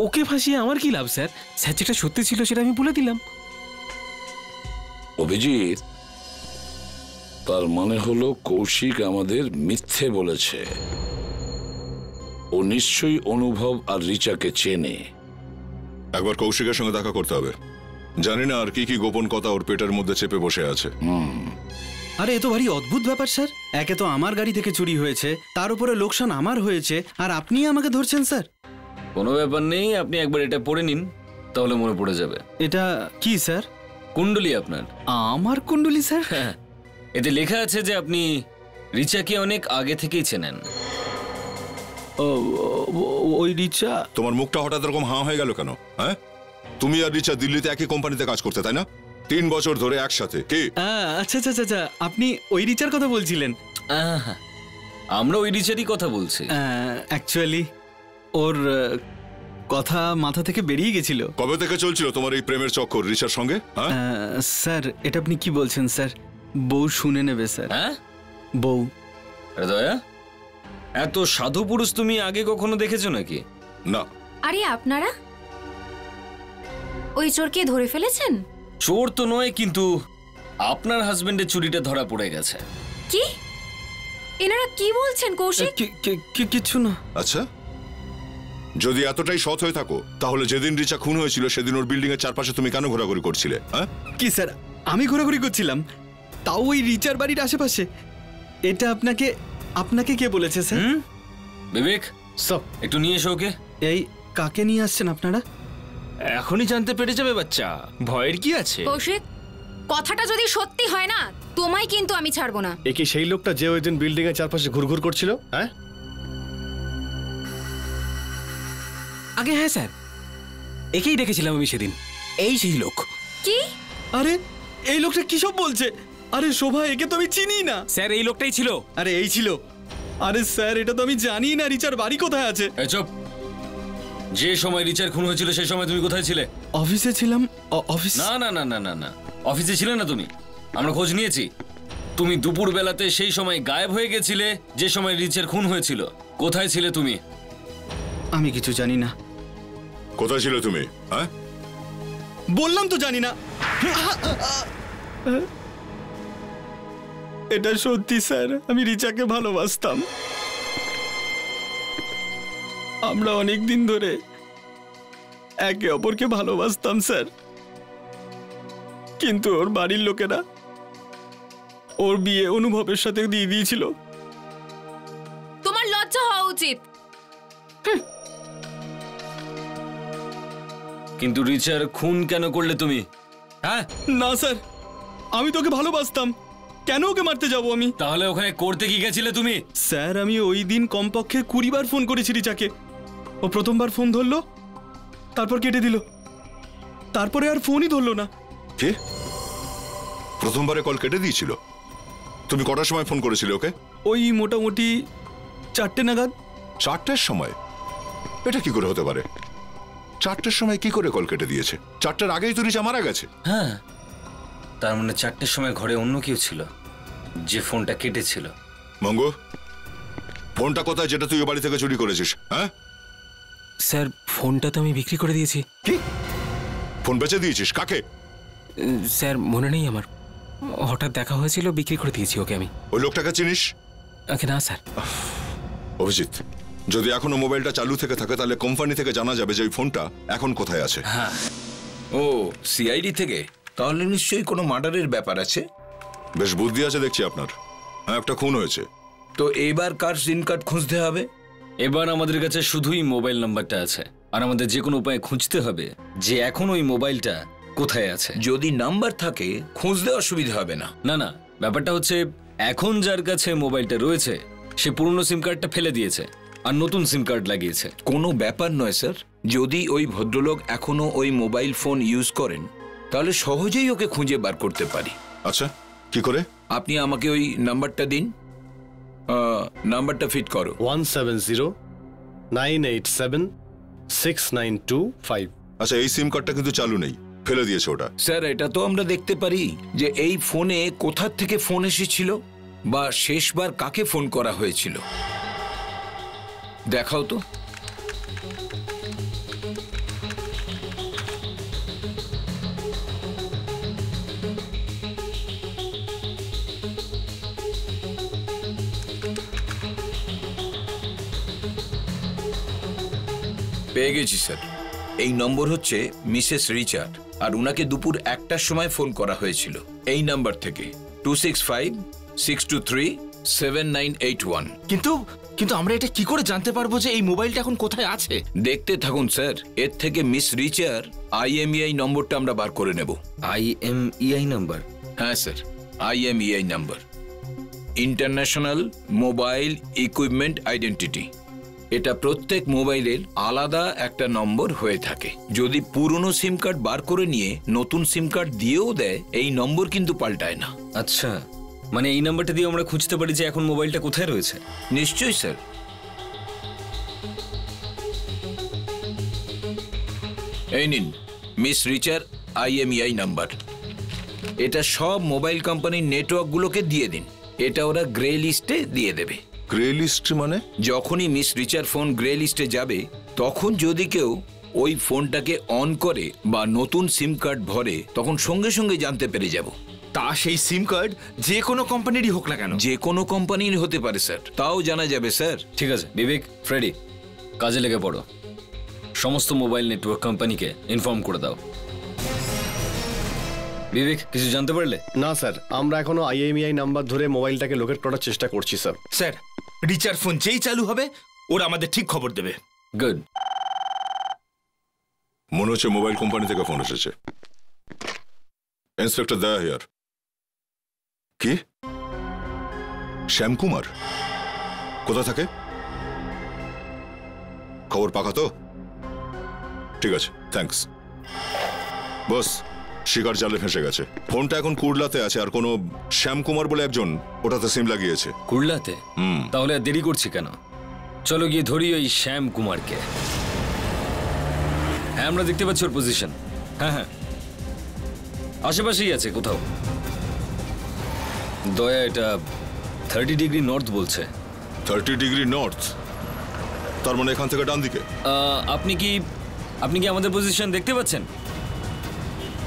S12: ওকে ফাঁসিয়ে আমার কি লাভ স্যার? স্যার যেটা সত্যি ছিল সেটা আমি বলে দিলাম।
S10: অভিজিৎ, তার মানে হলো কৌশিক আমাদের মিথ্যে বলেছে। ও নিশ্চয়ই অনুভব আর রিচাকে চেনে।
S7: একবার কৌশিকের সঙ্গে দেখা করতে হবে, জানি না আর কি কি গোপন কথা ওর পেটের মধ্যে চেপে বসে আছে।
S13: আরে এ তো ভারী অদ্ভুত ব্যাপার স্যার, একে তো আমার গাড়ি থেকে চুরি হয়েছে, তার উপরে লোকসান আমার হয়েছে, আর আপনি আমাকে ধরছেন স্যার।
S1: কোনো ব্যাপার নেই, আপনি একবার এটা পড়ে নিন, তাহলে মনে পড়ে যাবে।
S13: এটা কি স্যার?
S1: কুণ্ডলী আপনার।
S13: আমার কুণ্ডলী স্যার?
S1: হ্যাঁ, এতে লেখা আছে যে আপনি রিচাকে অনেক আগে থেকেই চেনেন।
S13: ওই রিচা?
S7: তোমার মুখটা হঠাৎ এরকম হাঁ হয়ে গেল কেন? হ্যাঁ, তুমি আর রিচা দিল্লিতে একই কোম্পানিতে কাজ করতে, তাই না? 3 বছর ধরে একসাথে। কি?
S13: আচ্ছা আচ্ছা আচ্ছা, আপনি ওই রিচার কথা বলছিলেন?
S1: আমরা ওই রিচারই কথা বলছি।
S13: অ্যাকচুয়ালি ওর কথা মাথা থেকে বেরিয়ে গেছিল।
S7: কবে থেকে চলছিল তোমার এই প্রেমের চক্কর রিচার সঙ্গে?
S13: স্যার এটা আপনি কি বলছেন স্যার? বউ শুনে নেবে স্যার।
S1: হ্যাঁ,
S13: বউ।
S1: আরে দয়া, এত সাধু পুরুষ তুমি আগে কখনো দেখেছো নাকি?
S7: না।
S2: আরে আপনারা ওই চোরকে ধরে ফেলেছেন?
S1: চোর তো নয়, কিন্তু আপনার হাজবেন্ডের চুরিটা ধরা পড়ে গেছে।
S2: কি? এনারা কি বলছেন কৌশিক?
S13: কিছু না।
S7: আচ্ছা, যদি এতটাই সৎ হয়ে থাকো তাহলে যেদিন রিচা খুন হয়েছিল সেদিন ওর বিল্ডিং এর চারপাশে তুমি কেন ঘোরাঘুরি করছিলে? হ্যাঁ
S13: কি স্যার, আমি ঘোরাঘুরি করছিলাম, তাও ওই রিচার বাড়ির আশেপাশে? এটা আপনাকে আপনাকে কে বলেছে স্যার?
S1: বিবেক,
S6: সব
S1: একটু নিয়ে এসো ওকে।
S13: এই কাকে নিয়ে আসছেন আপনারা?
S8: এখনই জানতে পেরে যাবে বাচ্চা, ভয়ের কি আছে?
S2: কৌশিক, কথাটা যদি সত্যি হয় না, তোমায় কিন্তু আমি ছাড়বো না।
S6: এ কি সেই লোকটা যে ওই দিন বিল্ডিং এর চারপাশে ঘুরঘুর করছিল? হ্যাঁ
S12: আগে হ্যাঁ স্যার, একেই দেখেছিলাম আমি সেদিন। এই সেই লোক।
S2: কি?
S13: আরে এই লোকটা কি সব বলছে? আরে শোভা, একে তো আমি চিনি না।
S12: স্যার এই লোকটাই ছিল।
S13: আরে এই ছিল? আরে স্যার, এটা তো আমি জানি না রিচার বাড়ি কোথায় আছে।
S1: এই চুপ! যে সময় রিচার খুন হয়েছিল সেই সময় তুমি কোথায় ছিলে?
S13: অফিসে ছিলাম। অফিস?
S1: না না না না না না, অফিসে ছিলে না তুমি। আমরা খোঁজ নিয়েছি, তুমি দুপুর বেলাতে সেই সময় গায়েব হয়ে গেছিলে যে সময় রিচার খুন হয়েছিল। কোথায় ছিলে তুমি?
S13: আমি কিছু জানি না।
S7: কোথায় ছিলে তুমি? হ্যাঁ
S13: বললাম তো জানি না। এটা সত্যি স্যার, আমি রিচাকে ভালোবাসতাম। আমরা অনেক দিন ধরে একে অপরকে ভালোবাসতাম স্যার, কিন্তু ওর বাড়ির লোকেরা ওর বিয়ে অনুভবের সাথে দিয়ে দিয়েছিল।
S2: তোমার লজ্জা হওয়া উচিত।
S1: কিন্তু রিচার খুন কেন করলে তুমি?
S13: হ্যাঁ না স্যার, আমি তোকে ভালোবাসতাম, কেন ওকে মারতে যাবো আমি?
S1: তাহলে ওখানে করতে কি গেছিলে তুমি?
S13: স্যার আমি ওই দিন কমপক্ষে 20 বার ফোন করেছি রিচাকে। ও প্রথমবার ফোন ধরলো, তারপর কেটে দিল, তারপরে আর ফোনই ধরলো না।
S7: কি? প্রথমবারে কল কেটে দিয়েছিল? তুমি কটার সময় ফোন করেছিলে ওকে?
S13: ওই মোটামুটি 4টে নাগাদ।
S7: 4টের সময়? এটা কি করে হতে পারে? 4টের সময় কি করে কল কেটে দিয়েছে? 4টের আগেই তো রিচা মারা গেছে।
S1: হ্যাঁ, তার মানে 4টের সময় ঘরে অন্য কেউ ছিল যে ফোনটা কেটেছিল।
S7: মঙ্গো, ফোনটা কোথায় যেটা তুই বাড়ি থেকে চুরি করেছিস? হ্যাঁ
S12: স্যার ফোনটা তো আমি বিক্রি করে দিয়েছি।
S7: কি? ফোন বেচে দিয়েছিস? কাকে?
S12: স্যার মনে নেই আমার, হঠাৎ দেখা হয়েছিল, বিক্রি করে দিয়েছি ওকে আমি।
S7: ওই লোকটাকে চিনিস?
S12: ওকে না স্যার।
S7: অভিজিৎ, যদি এখনো মোবাইলটা চালু থেকে থাকে তাহলে কোম্পানি থেকে জানা যাবে যে ওই ফোনটা এখন কোথায় আছে।
S10: হ্যাঁ। ও সিআইডি থেকে? তাহলে নিশ্চয়ই কোনো মার্ডারের ব্যাপার আছে।
S7: বেশ বুদ্ধি আছে দেখছি আপনার। হ্যাঁ, একটা খুন হয়েছে।
S10: তো এবার কার সিম কার্ড খুঁজতে হবে?
S1: এবার আমাদের কাছে শুধুই মোবাইল নাম্বারটা আছে, আর আমাদের যে কোনো উপায়ে খুঁজতে হবে যে এখন ওই মোবাইলটা কোথায় আছে।
S10: যদি নাম্বার থাকে খুঁজতে অসুবিধা হবে না।
S1: না না, ব্যাপারটা হচ্ছে এখন যার কাছে মোবাইলটা রয়েছে সে পুরনো সিম কার্ডটা ফেলে দিয়েছে আর নতুন সিম কার্ড লাগিয়েছে।
S10: কোনো ব্যাপার নয় স্যার, যদি ওই ভদ্রলোক এখনো ওই মোবাইল ফোন ইউজ করেন তাহলে সহজেই ওকে খুঁজে বার করতে পারি।
S7: আচ্ছা, কি করে?
S10: আপনি আমাকে ওই নাম্বারটা দিন। নাম্বারটা ফিট করো।
S6: 1709876925।
S7: আচ্ছা, এই সিম কার্ডটা কিন্তু চালু নেই, ফেলে দিয়েছে ওটা।
S10: স্যার এটা তো আমরা দেখতে পারি যে এই ফোনে কোথা থেকে ফোন এসেছিল বা শেষবার কাকে ফোন করা হয়েছিল। দেখাও তো। পেয়ে গেছি স্যার, এই নম্বর হচ্ছে মিসেস রিচার্ড, আর উনাকে দুপুর 1টার সময় ফোন করা হয়েছিল এই নাম্বার থেকে 2656237981।
S9: কিন্তু আমরা এটা কি করে জানতে পারবো যে এই মোবাইলটা এখন কোথায় আছে?
S10: দেখতে থাকুন স্যার, এর থেকে মিস রিচার IMEI নম্বরটা আমরা বার করে নেব।
S1: IMEI number?
S10: হ্যাঁ sir, IMEI number, international mobile equipment identity. এটা প্রত্যেক মোবাইলের আলাদা একটা নম্বর হয়ে থাকে। যদি পুরনো সিম কার্ড বার করে নিয়ে নতুন সিম কার্ড দিয়েও দেয়, এই নম্বর কিন্তু পাল্টায় না।
S1: আচ্ছা, মানে এই নাম্বারটা দিয়ে আমরা খুঁজতে পারি যে এখন মোবাইলটা কোথায় রয়েছে?
S10: নিশ্চয়ই স্যার। এই নিন মিস রিচার IMEI নাম্বার। এটা সব মোবাইল কোম্পানির নেটওয়ার্কগুলোকে দিয়ে দিন, এটা ওরা গ্রে লিস্টে দিয়ে দেবে।
S7: গ্রে লিস্ট মানে?
S10: যখনই মিস রিচার ফোন গ্রে লিস্টে যাবে তখন যদি কেউ ওই ফোনটাকে অন করে বা নতুন সিম কার্ড ভরে তখন সঙ্গে সঙ্গে জানতে পেরে যাব
S8: তা সেই সিম কার্ড যে কোনো কোম্পানিরই হোক না কেন।
S10: যে কোনো কোম্পানির হতে পারে স্যার, তাও জানা যাবে স্যার।
S1: ঠিক আছে বিবেক, ফ্রেডি, কাজে লেগে পড়ো। সমস্ত মোবাইল নেটওয়ার্ক কোম্পানিকে ইনফর্ম করে দাও। বিবেক, কিছু জানতে পারলে?
S6: না স্যার, আমরা এখনো IMEI নাম্বার ধরে মোবাইলটাকে লোকেট করার চেষ্টা করছি স্যার।
S8: স্যার, রিচার ফোন যেই চালু হবে ওরা আমাদের ঠিক খবর দেবে।
S1: গুড।
S7: মনে হচ্ছে মোবাইল কোম্পানি থেকে ফোন এসেছে। ইন্সপেক্টর দয়া হিয়ার। কি? শ্যামকুমার কোথা থাকে? খবর পাকা তো? ঠিক আছে, থ্যাঙ্কস। বস, শিকার জালে ফেঁসে গেছে। ফোনটা এখন কুড়লাতে আছে, আর কোনো শ্যামকুমার বলে একজন ওটাতে সিম লাগিয়েছে।
S1: কুড়লাতে? তাহলে আর দেরি করছি কেন? চলো গিয়ে ধরি ওই শ্যাম কুমারকে। হ্যাঁ, আমরা দেখতে পাচ্ছি ওর পজিশন। হ্যাঁ হ্যাঁ, আশেপাশেই আছে কোথাও। দয়া, এটা 30 ডিগ্রি নর্থ বলছে।
S7: 30 ডিগ্রি নর্থ? তার মানে এখান থেকে ডান দিকে।
S1: আপনি কি আমাদের পজিশন দেখতে পাচ্ছেন?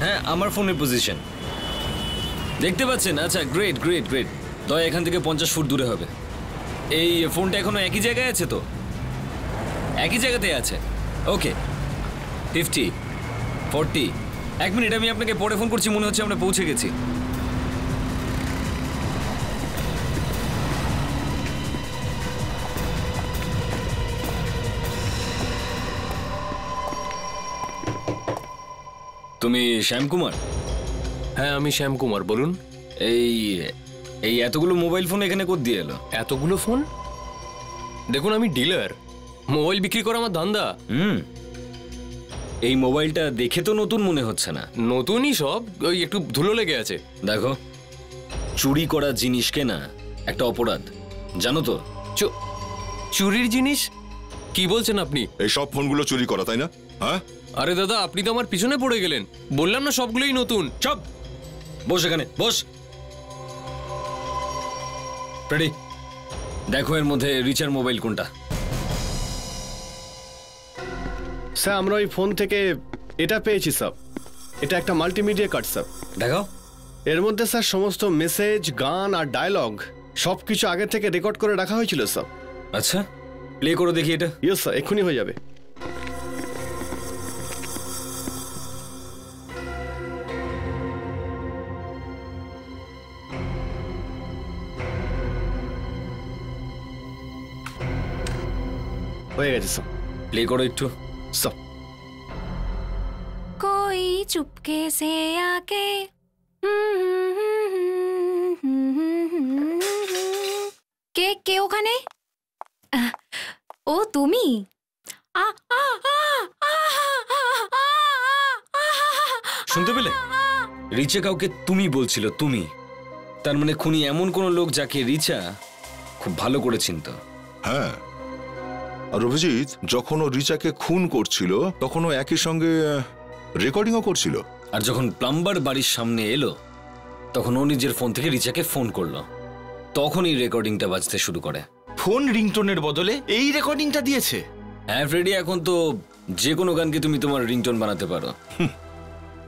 S1: হ্যাঁ, আমার ফোনের পজিশন দেখতে পাচ্ছেন? আচ্ছা, গ্রেট গ্রেট গ্রেট। দয়া, এখান থেকে 50 ফুট দূরে হবে। এই ফোনটা এখনো একই জায়গায় আছে তো? একই জায়গাতে আছে। ওকে, 50, 40। 1 মিনিট, আমি আপনাকে পরে ফোন করছি। মনে হচ্ছে আমরা পৌঁছে গেছি। তুমি শ্যামকুমার?
S5: হ্যাঁ, আমি শ্যামকুমার, বলুন।
S1: এই এতগুলো মোবাইল ফোন এখানে কোথা দিয়ে এলো?
S5: এতগুলো ফোন? দেখুন, আমি ডিলার, মোবাইল বিক্রি করা আমার ধান্দা।
S1: এই মোবাইলটা দেখে তো নতুন মনে হচ্ছে না।
S5: নতুনই সব, ওই একটু ধুলো লেগে আছে।
S1: দেখো, চুরি করা জিনিস কেনা একটা অপরাধ, জানো তো?
S5: চুরির জিনিস? কি বলছেন আপনি?
S7: এই সব ফোনগুলো চুরি করা, তাই না? হ্যাঁ।
S5: আরে দাদা, আপনি তো আমার পিছনে পড়ে গেলেন। বললাম না সবগুলোই নতুন।
S1: চুপ, বস এখানে, বস। ফ্রেডি, দেখো এর মধ্যে রিচার মোবাইল কোনটা।
S6: স্যার, আমরা ওই ফোন থেকে এটা পেয়েছি স্যার। এটা একটা মাল্টিমিডিয়া কার্ড স্যার।
S1: দেখাও।
S6: এর মধ্যে স্যার সমস্ত মেসেজ, গান আর ডায়লগ সবকিছু আগে থেকে রেকর্ড করে রাখা হয়েছিল স্যার।
S1: আচ্ছা, প্লে করো দেখি এটা।
S6: ইয়েস স্যার, এক্ষুনি হয়ে যাবে। হয়ে গেছে স্যার।
S1: প্লে করো একটু
S6: স্যার।
S2: कोई चुपके से आके কে ওখানে? ও তুমি?
S1: শুনতে পেলে? রিচা কাউকে তুমি বলছিল, তুমি। তার মানে খুনি এমন কোন লোক যাকে রিচা খুব ভালো করে চিনত।
S7: হ্যাঁ, আর অভিজিৎ যখন ও রিচাকে খুন করছিল তখন ও একই সঙ্গে রেকর্ডিংও করছিল।
S1: আর যখন প্লাম্বার বাড়ির সামনে এলো তখন ও নিজের ফোন থেকে রিচাকে ফোন করলো। তখনই রেকর্ডিংটা বাজতে শুরু করে।
S8: ফোন রিংটোনের বদলে এই রেকর্ডিংটা দিয়েছে?
S1: হ্যাঁ ফ্রেডি, এখন তো যে কোনো গানকে তুমি তোমার রিংটোন বানাতে পারো।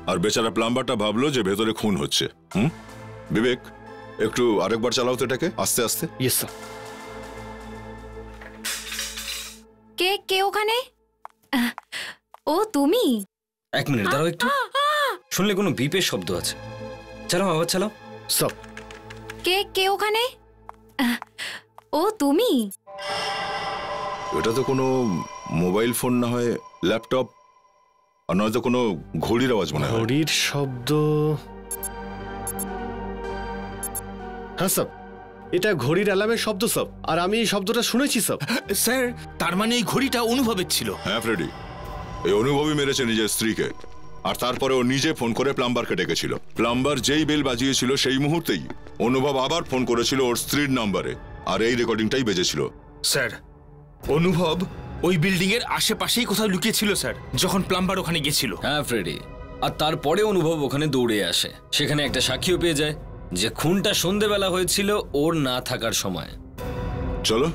S7: আর বেচারা প্লাম্বারটা ভাবলো যে ভেতরে খুন হচ্ছে। বিবেক, একটু আরেকবার চালাও তো এটাকে, আস্তে আস্তে।
S6: Yes sir.
S2: কে ওখানে? ও তুমি?
S1: 1 মিনিট দাঁড়াও একটু। শুনলে কোনো বিপের শব্দ আছে। চালাও, আবার চালাও।
S6: সব।
S2: কে ওখানে? ও তুমি?
S7: এটা তো কোনো মোবাইল ফোন না হয় ল্যাপটপ, আর নয়তো কোনো ঘড়ির আওয়াজ মনে হয়।
S6: ঘড়ির শব্দ? হ্যাঁ স্যার, এটা ঘড়ির অ্যালার্মের শব্দ স্যার। আর আমি এই শব্দটা শুনেছি স্যার।
S8: স্যার, তার মানে এই ঘড়িটা অনুভবের ছিল?
S7: হ্যাঁ ফ্রেডি, এই অনুভবই মেরেছে নিজের স্ত্রীকে। আর তারপরে ও নিজে ফোন করে প্লাম্বারকে ডেকেছিল। প্লাম্বার যেই বেল বাজিয়েছিল সেই মুহূর্তেই অনুভব আবার ফোন করেছিল ওর স্ত্রীর নাম্বারে, আর এই রেকর্ডিংটাই বেজেছিল।
S8: স্যার, অনুভব ওই বিল্ডিং এর আশেপাশেই কোথাও লুকিয়েছিল স্যার, যখন প্লাম্বার ওখানে গেছিল।
S1: হ্যাঁ ফ্রেডি, আর তারপরে অনুভব ওখানে দৌড়ে আসে। সেখানে একটা সাক্ষীও পেয়ে যায় যে খুনটা সন্ধেবেলা হয়েছিল ওর না থাকার সময়।
S7: চলো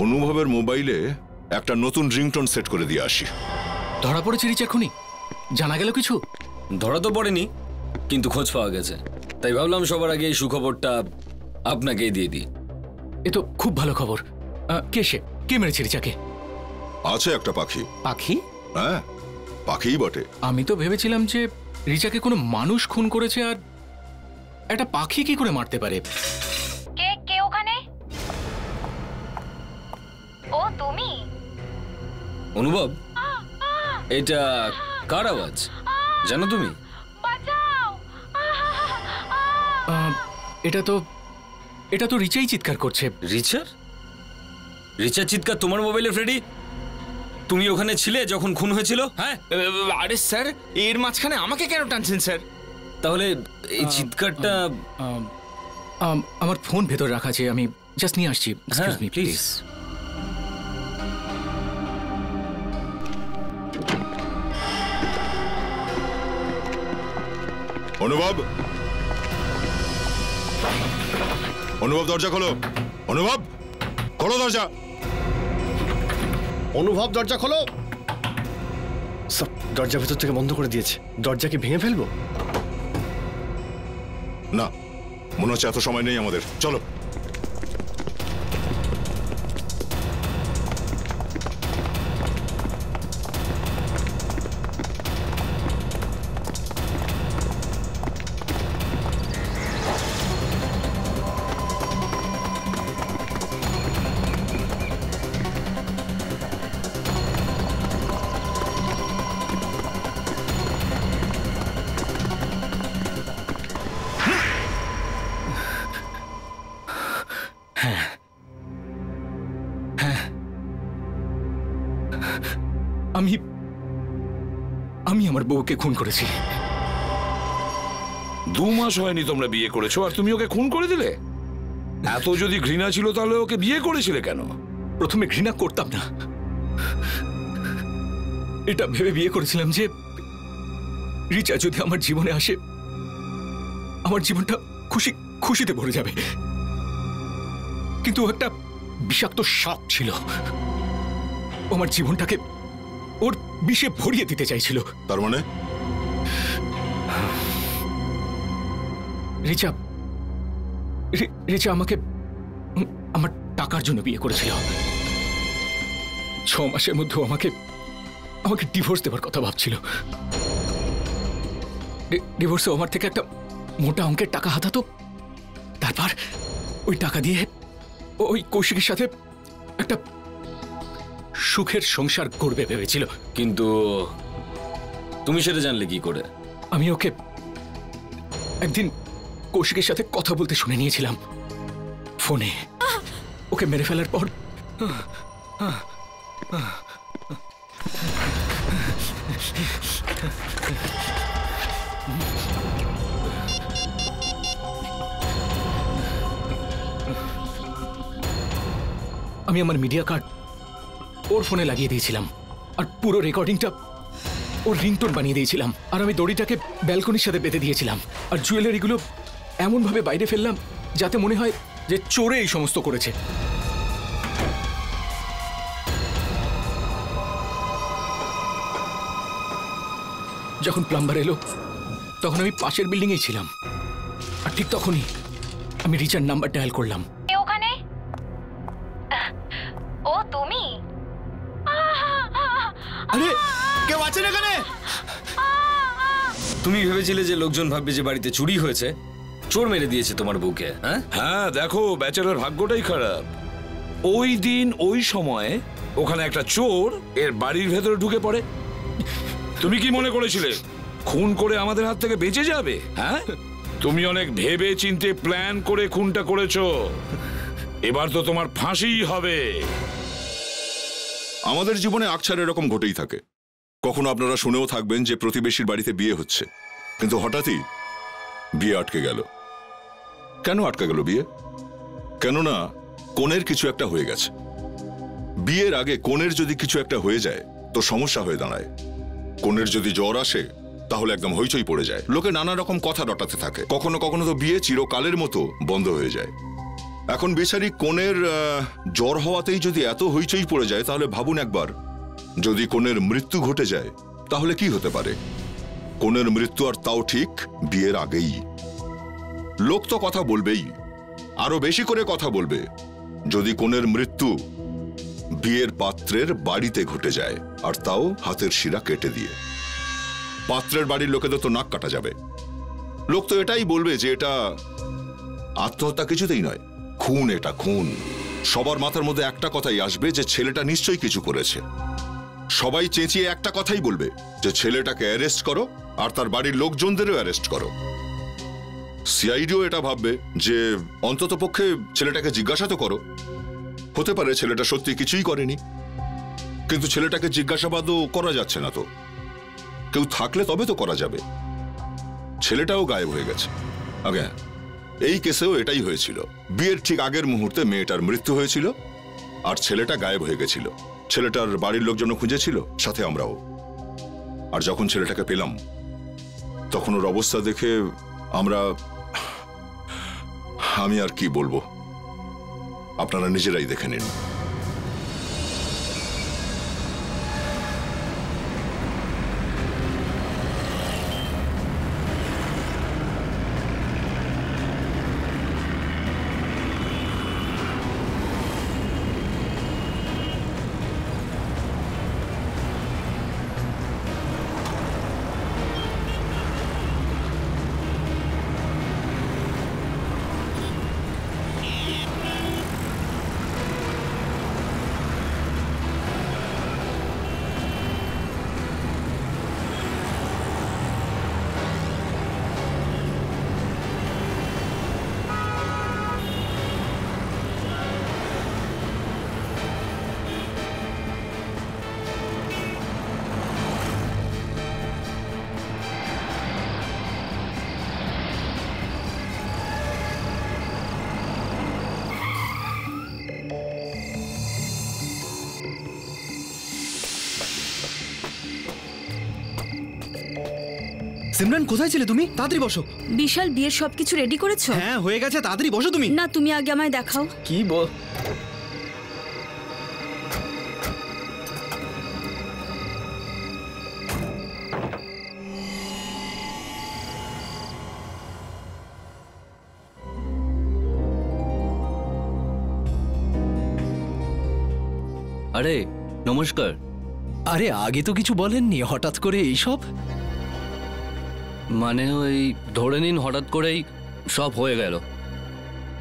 S7: অনুভবের মোবাইলে একটা নতুন রিংটোন সেট করে দিয়ে আসি।
S9: ধরা পড়েছে রিচা খুনি? জানা গেল কিছু?
S1: ধরা তো পড়েনি, কিন্তু খোঁজ পাওয়া গেছে। তাই ভাবলাম সবার আগে এই সুখবরটা আপনাকেই দিয়ে দিই।
S9: এ তো খুব ভালো খবর। কে সে? কে মেরেছে রিচাকে?
S7: আছে একটা পাখি।
S9: পাখি?
S7: হ্যাঁ, পাখিই বটে।
S9: আমি তো ভেবেছিলাম যে রিচাকে কোনো মানুষ খুন করেছে, আর একটা পাখি কি করে মারতে পারে?
S2: কে কে ওখানে? ও তুমি?
S1: অনুভব, এটা কার আওয়াজ জানো তুমি?
S9: এটা তো রিচাই চিৎকার করছে।
S1: রিচার চিৎকার তোমার মোবাইলে? ফ্রেডি, তুমি ওখানে ছিলে যখন খুন হয়েছিল? হ্যাঁ।
S13: আরে স্যার, এর মাঝখানে আমাকে কেন টানছেন স্যার?
S1: তাহলে এই চিৎকারটা?
S9: আমার ফোন ভেতর রাখা আছে, আমি জাস্ট নিয়ে আসছি। Excuse me please.
S7: অনুভব, অনুভব দরজা খোলো। অনুভব, খোলো দরজা।
S6: অনুভব দরজা খোলো। সব দরজা ভেতর থেকে বন্ধ করে দিয়েছে। দরজাকে ভেঙে ফেলবো?
S7: না, মনে হচ্ছে এত সময় নেই আমাদের। চলো।
S9: আমি আমার বউকে খুন করেছি।
S10: 2 মাস হয়নি তোমরা বিয়ে করেছো আর তুমি ওকে খুন করে দিলে? এত যদি ঘৃণা ছিল তাহলে ওকে বিয়ে করেছিলে কেন?
S9: প্রথমে ঘৃণা করতাম না, এটা ভেবে বিয়ে করেছিলাম যে রিচা যদি আমার জীবনে আসে, আমার জীবনটা খুশিতে ভরে যাবে। কিন্তু একটা বিষাক্ত সাপ ছিল, আমার জীবনটাকে ওর বিষে ভরিয়ে দিতে চাইছিল।
S7: তার মানে?
S9: রিচা আমাকে আমার টাকার জন্য বিয়ে করেছিল। 6 মাসের মধ্যে আমাকে ডিভোর্স দেওয়ার কথা ভাবছিল। ডিভোর্সে আমার থেকে একটা মোটা অঙ্কের টাকা হাতাতো, তারপর ওই টাকা দিয়ে ওই কৌশিকের সাথে একটা সুখের সংসার করবে ভেবেছিল।
S1: কিন্তু তুমি সেটা জানলে কি করে?
S9: আমি ওকে একদিন কৌশিকের সাথে কথা বলতে শুনে নিয়েছিলাম ফোনে। ওকে মেরে ফেলার পর আমি আমার মিডিয়া কার্ড ওর ফোনে লাগিয়ে দিয়েছিলাম, আর পুরো রেকর্ডিংটা ওর রিংটোন বানিয়ে দিয়েছিলাম। আর আমি দড়িটাকে ব্যালকনির সাথে বেঁধে দিয়েছিলাম, আর জুয়েলারিগুলো এমনভাবে বাইরে ফেললাম যাতে মনে হয় যে চোরে এই সমস্ত করেছে। যখন প্লাম্বার এলো তখন আমি পাশের বিল্ডিংয়েই ছিলাম, আর ঠিক তখনই আমি রিচার নাম্বার ডায়াল করলাম।
S2: ওখানে? ও তুমি?
S3: আরে কেউ আছেন এখানে?
S1: তুমি ভেবেছিলে যে লোকজন ভাববে যে বাড়িতে চুরি হয়েছে, চোর মেরে দিয়েছে তোমার বউকে?
S10: হ্যাঁ, দেখো ব্যাচেলর ভাগ্যটাই খারাপ। ওই দিন ওই সময়ে ওখানে একটা চোর এর বাড়ির ভেতরে ঢুকে পড়ে। তুমি কি মনে করেছিলে খুন করে আমাদের হাত থেকে বেঁচে যাবে? হ্যাঁ, তুমি অনেক ভেবে চিন্তে প্ল্যান করে খুনটা করেছো। এবার তো তোমার ফাঁসিই হবে।
S7: আমাদের জীবনে আকছার এরকম ঘটেই থাকে। কখনো আপনারা শুনেও থাকবেন যে প্রতিবেশীর বাড়িতে বিয়ে হচ্ছে, কিন্তু হঠাৎই বিয়ে আটকে গেল। কেন আটকে গেল বিয়ে? কেননা কনের কিছু একটা হয়ে গেছে। বিয়ের আগে কনের যদি কিছু একটা হয়ে যায় তো সমস্যা হয়ে দাঁড়ায়। কনের যদি জ্বর আসে তাহলে একদম হইচই পড়ে যায়, লোকে নানা রকম কথা রটাতে থাকে। কখনো কখনো তো বিয়ে চিরকালের মতো বন্ধ হয়ে যায়। এখন বেচারি কনের জ্বর হওয়াতেই যদি এত হইচই পড়ে যায়, তাহলে ভাবুন একবার, যদি কনের মৃত্যু ঘটে যায় তাহলে কি হতে পারে? কনের মৃত্যু, আর তাও ঠিক বিয়ের আগেই। লোক তো কথা বলবেই, আরো বেশি করে কথা বলবে যদি কনের মৃত্যু বিয়ের পাত্রের বাড়িতে ঘটে যায়, আর তাও হাতের শিরা কেটে দিয়ে। পাত্রের বাড়ির লোকেদের তো নাক কাটা যাবে। লোক তো এটাই বলবে যে এটা আত্মহত্যা কিছুতেই নয়, খুন। এটা খুন। সবার মাথার মধ্যে একটা কথাই আসবে যে ছেলেটা নিশ্চয়ই কিছু করেছে। সবাই চেঁচিয়ে একটা কথাই বলবে যে ছেলেটাকে অ্যারেস্ট করো, আর তার বাড়ির লোকজনদেরও অ্যারেস্ট করো। সিআইডিও এটা ভাববে যে অন্তত পক্ষে ছেলেটাকে জিজ্ঞাসা তো করো, হতে পারে ছেলেটা সত্যি কিছুই করেনি। কিন্তু ছেলেটাকে জিজ্ঞাসাবাদও করা যাচ্ছে না, তো কেউ থাকলে তবে তো করা যাবে। ছেলেটাও গায়েব হয়ে গেছে। আগে এই কেসেও এটাই হয়েছিল। বিয়ের ঠিক আগের মুহূর্তে মেয়েটার মৃত্যু হয়েছিল, আর ছেলেটা গায়েব হয়ে গেছিল। ছেলেটার বাড়ির লোকজনও খুঁজেছিল, সাথে আমরাও। আর যখন ছেলেটাকে পেলাম তখন ওর অবস্থা দেখে আমি আর কি বলবো, আপনারা নিজেরাই দেখে নিন।
S13: সিমরান, কোথায় ছিলে তুমি? তাড়াতাড়ি বসো।
S4: বিশাল বিয়ের সবকিছু রেডি করেছো?
S13: হ্যাঁ, হয়ে গেছে। তাড়াতাড়ি বসো তুমি।
S4: না, তুমি আগে আমায় দেখাও।
S13: কি বল?
S14: আরে নমস্কার।
S9: আরে আগে তো কিছু বলেননি, হঠাৎ করে এইসব?
S14: মানে ওই ধরে নিন হঠাৎ করেই সব হয়ে গেল,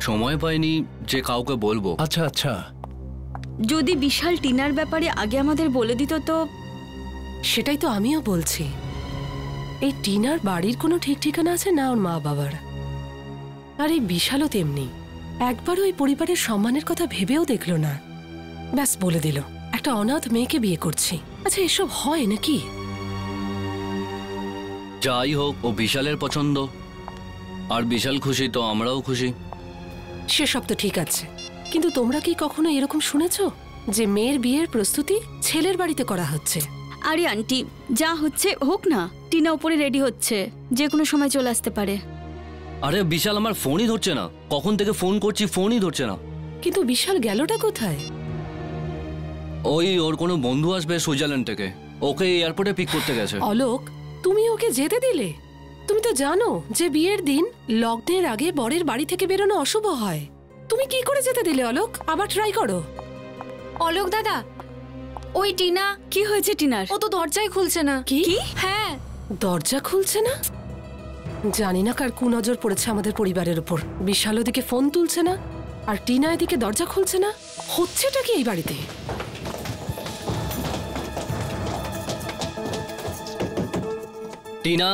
S14: সময় পাইনি যে কাউকে বলবো।
S9: আচ্ছা আচ্ছা।
S4: যদি বিশাল টিনার ব্যাপারে আগে আমাদের বলে দিত তো।
S15: সেটাই তো আমিও বলছি। এই টিনার বাড়ির কোনো ঠিক ঠিকানা আছে না ওর মা বাবার? আর এই বিশালও তেমনি, একবারও এই পরিবারের সম্মানের কথা ভেবেও দেখলো না, ব্যাস বলে দিল একটা অনাথ মেয়েকে বিয়ে করছি। আচ্ছা, এসব হয় নাকি?
S14: যাই হোক, ও বিশালের পছন্দ, আর বিশাল খুশি তো আমরাও খুশি।
S15: সেসব তো ঠিক আছে, কিন্তু তোমরা কি কখনো এরকম শুনেছো যে মেয়ের বিয়ের প্রস্তুতি ছেলের বাড়িতে করা হচ্ছে?
S4: আরে আন্টি, যা হচ্ছে হোক না। টিনা উপরে রেডি হচ্ছে, যে কোনো সময় চলে আসতে পারে।
S14: আরে বিশাল আমার ফোনই ধরছে না, কখন থেকে ফোন করছি ফোনই ধরছে না।
S15: কিন্তু বিশাল গেলটা কোথায়?
S14: ওই ওর কোনো বন্ধু আসবে সুইজারল্যান্ড থেকে, ওকে এয়ারপোর্টে পিক করতে গেছে।
S15: অলোক, তুমি ওকে যেতে দিলে? তুমি তো জানো যে বিয়ের দিন লগ্নের আগে বরের বাড়ি থেকে বেরোনো অশুভ হয়। তুমি কি করে যেতে দিলে অলোক? আবার ট্রাই করো।
S2: অলোক দাদা, ওই টিনা।
S4: কি হয়েছে টিনার?
S2: ও তো দরজাই খুলছে না।
S15: কি?
S2: হ্যাঁ,
S15: দরজা খুলছে না? জানি না কার কুনজর পড়েছে আমাদের পরিবারের উপর। বিশাল ওদিকে ফোন তুলছে না, আর টিনা এদিকে দরজা খুলছে না। হচ্ছেটা কি এই বাড়িতে?
S14: টিনা,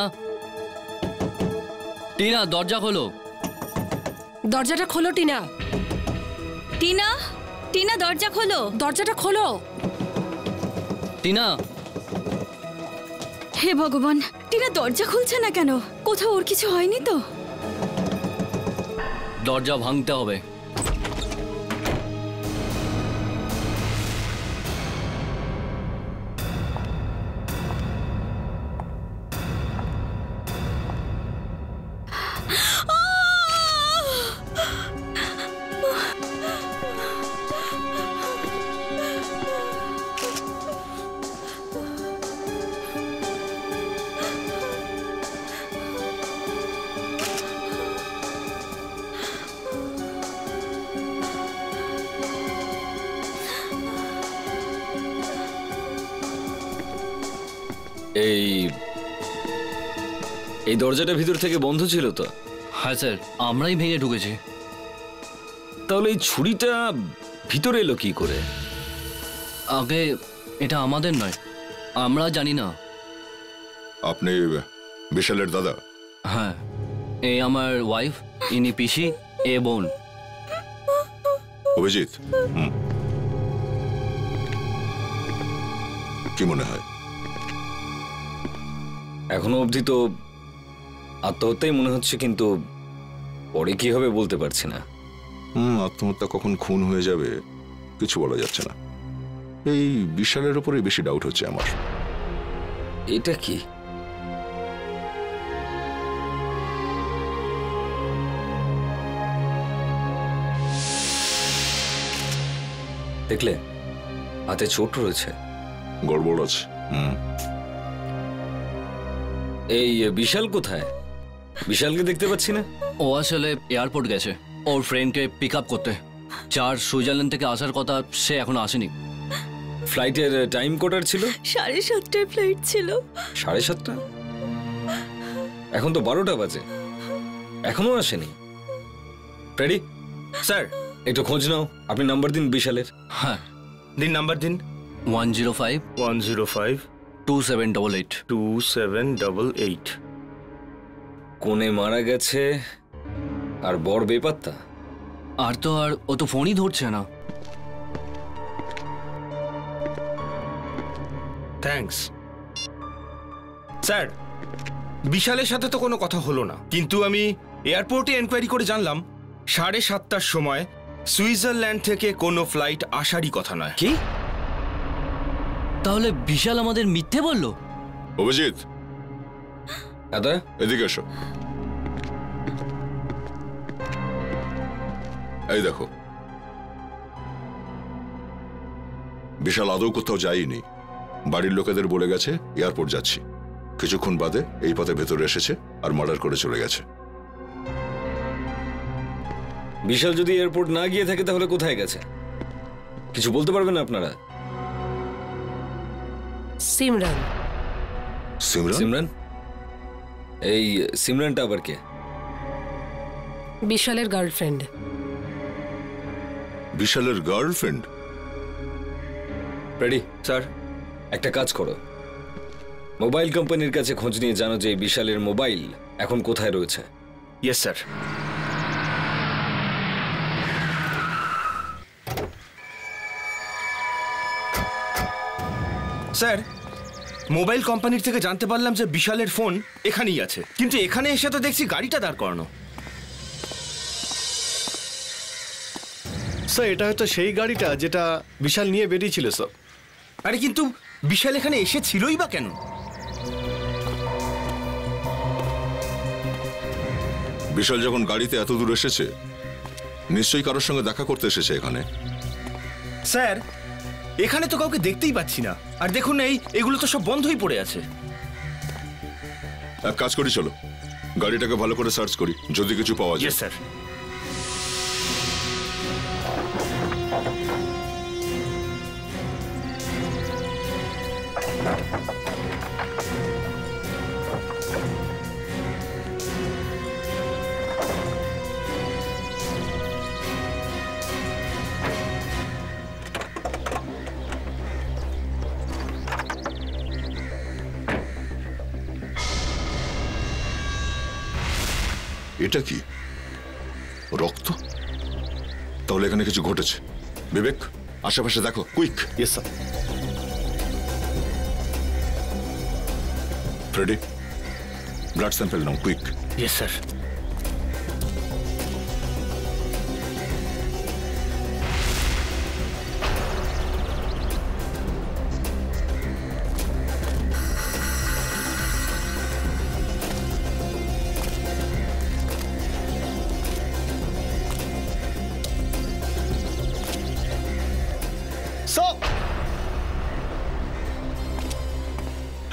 S14: টিনা দরজা খোলো।
S15: দরজাটা খোলো টিনা।
S4: টিনা, টিনা দরজা খোলো।
S15: দরজাটা খোলো
S14: টিনা।
S4: হে ভগবান, টিনা দরজা খুলছে না কেন? কোথাও ওর কিছু হয়নি তো?
S14: দরজা ভাঙতে হবে।
S1: এই এই দরজাটা ভিতর থেকে বন্ধ ছিল তো?
S14: হ্যাঁ স্যার, আমরাই ভেঙে ঢুকেছি।
S1: তাহলে এই ছুরিটা ভিতরে এলো কি করে?
S14: আগে এটা আমাদের নয়, আমরা জানি না।
S7: আপনি বিশালের দাদা?
S14: হ্যাঁ, এই আমার ওয়াইফ, ইনি পিসি, এ বোন।
S7: অভিজিৎ, কি মনে হয়?
S1: এখনো অবধি তো আত্মহত্যাই মনে হচ্ছে, কিন্তু পরে কি হবে বলতে পারছি না।
S7: আত্মহত্যা কখন খুন হয়ে যাবে কিছু বলা যাচ্ছে না। এই বিশালের উপরে বেশি ডাউট হচ্ছে আমার।
S1: এটা কি? দেখলে হাতে চোট রয়েছে,
S7: গড়বড় আছে।
S1: এই বিশাল কোথায়? বিশালকে দেখতে পাচ্ছি না।
S14: ও আসলে এয়ারপোর্ট গেছে ওর ফ্রেন্ডকে পিক আপ করতে। যার সুইজারল্যান্ড থেকে আসার কথা সে এখনো আসেনি।
S1: ফ্লাইটের টাইম কটার ছিল?
S4: 7:30টায় ফ্লাইট ছিল।
S1: 7:30? এখন তো 12টা বাজে, এখনো আসেনি। রেডি
S8: স্যার,
S1: একটু খোঁজ নাও। আপনি নাম্বার দিন বিশালের।
S14: হ্যাঁ
S8: দিন, নাম্বার দিন।
S14: 105
S8: 105
S14: 2788
S8: 2788।
S1: কোনে মারা গেছে আর বর বেপাত্তা।
S14: আর ও তো ফোনই ধরছে না।
S8: Thanks sir. বিশালের সাথে তো কোনো কথা হলো না, কিন্তু আমি এয়ারপোর্টে এনকোয়ারি করে জানলাম 7:30টার সময় সুইজারল্যান্ড থেকে কোনো ফ্লাইট আসারই কথা নয়।
S14: কি? তাহলে বিশাল আমাদের মিথ্যে বলল?
S7: অভিজিৎ,
S1: দাদা
S7: এদিকে এসো। এই দেখো, বিশাল আদৌ কোথাও যায়নি। বাড়ির লোকেদের বলে গেছে এয়ারপোর্ট যাচ্ছি। কিছুক্ষণ বাদে এই পথে ভেতরে এসেছে আর মার্ডার করে চলে গেছে।
S1: বিশাল যদি এয়ারপোর্ট না গিয়ে থাকে তাহলে কোথায় গেছে কিছু বলতে পারবেন আপনারা?
S15: সিমরান।
S1: সিমরান? এই সিমরানটা আবার কে?
S15: বিশালের গার্লফ্রেন্ড।
S7: বিশালের গার্লফ্রেন্ড?
S1: রেডি স্যার, একটা কাজ করো, মোবাইল কোম্পানির কাছে খোঁজ নিয়ে জানো যে বিশালের মোবাইল এখন কোথায় রয়েছে।
S8: Yes sir. স্যার, মোবাইল কোম্পানির থেকে জানতে পারলাম যে বিশালের ফোন এখানেই আছে, কিন্তু এখানে এসে তো দেখছি গাড়িটা দাঁড় করানো।
S6: স্যার, এটা হয়তো সেই গাড়িটা যেটা বিশাল নিয়ে বেরিয়েছিল স্যার।
S8: আরে কিন্তু বিশাল এখানে এসেছিলই বা কেন?
S7: বিশাল যখন গাড়িতে এত দূর এসেছে নিশ্চয়ই কারোর সঙ্গে দেখা করতে এসেছে এখানে।
S8: স্যার, এখানে তো কাউকে দেখতেই পাচ্ছি না। আর দেখুন, এগুলো তো সব বন্ধই পড়ে আছে।
S7: এক কাজ করি, চলো গাড়িটাকে ভালো করে সার্চ করি, যদি কিছু পাওয়া যায়।
S8: স্যার।
S7: এটা কি? রক্ত? তাহলে এখানে কিছু ঘটেছে। বিবেক, আশেপাশে দেখো, quick.
S6: Yes sir.
S7: Freddy, blood sample নাও, কুইক।
S8: Yes sir.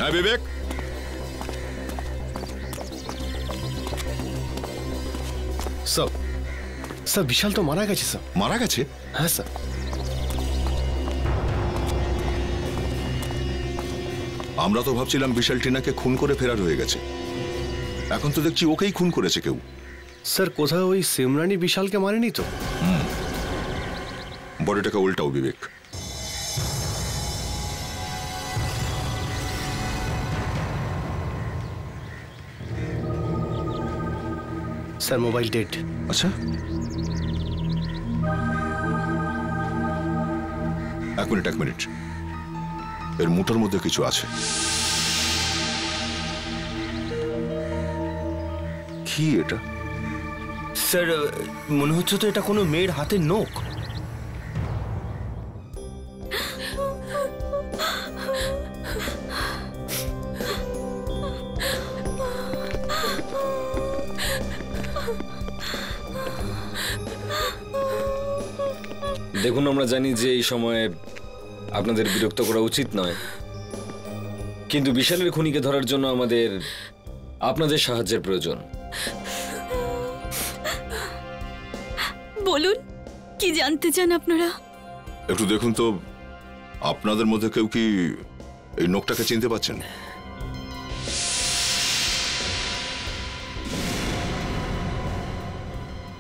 S7: হ্যাঁ বিবেক,
S6: স্যার বিশাল তো মারা গেছে স্যার।
S7: মারা গেছে?
S6: হ্যাঁ স্যার।
S7: আমরা তো ভাবছিলাম বিশাল টিনাকে খুন করে ফেরার হয়ে গেছে, এখন তো দেখছি ওকেই খুন করেছে কেউ।
S6: স্যার কোথাও ওই সিমরানি বিশালকে মারেনি তো?
S7: বডিটাকে উল্টাও বিবেক।
S6: Sir mobile dead.
S7: আচ্ছা, এক মিনিট, এর মুঠোর মধ্যে কিছু আছে। কি এটা?
S8: স্যার মনে হচ্ছে তো এটা কোনো মেয়ের হাতের নখ।
S1: দেখুন, আমরা জানি যে এই সময়ে আপনাদের বিরক্ত করা উচিত নয়, কিন্তু বিশালের খুনিকে ধরার জন্য আমাদের আপনাদের সাহায্যের প্রয়োজন।
S4: বলুন, কি জানতে চান আপনারা?
S7: একটু দেখুন তো, আপনাদের মধ্যে কেউ কি এই নখটাকে চিনতে পারছেন?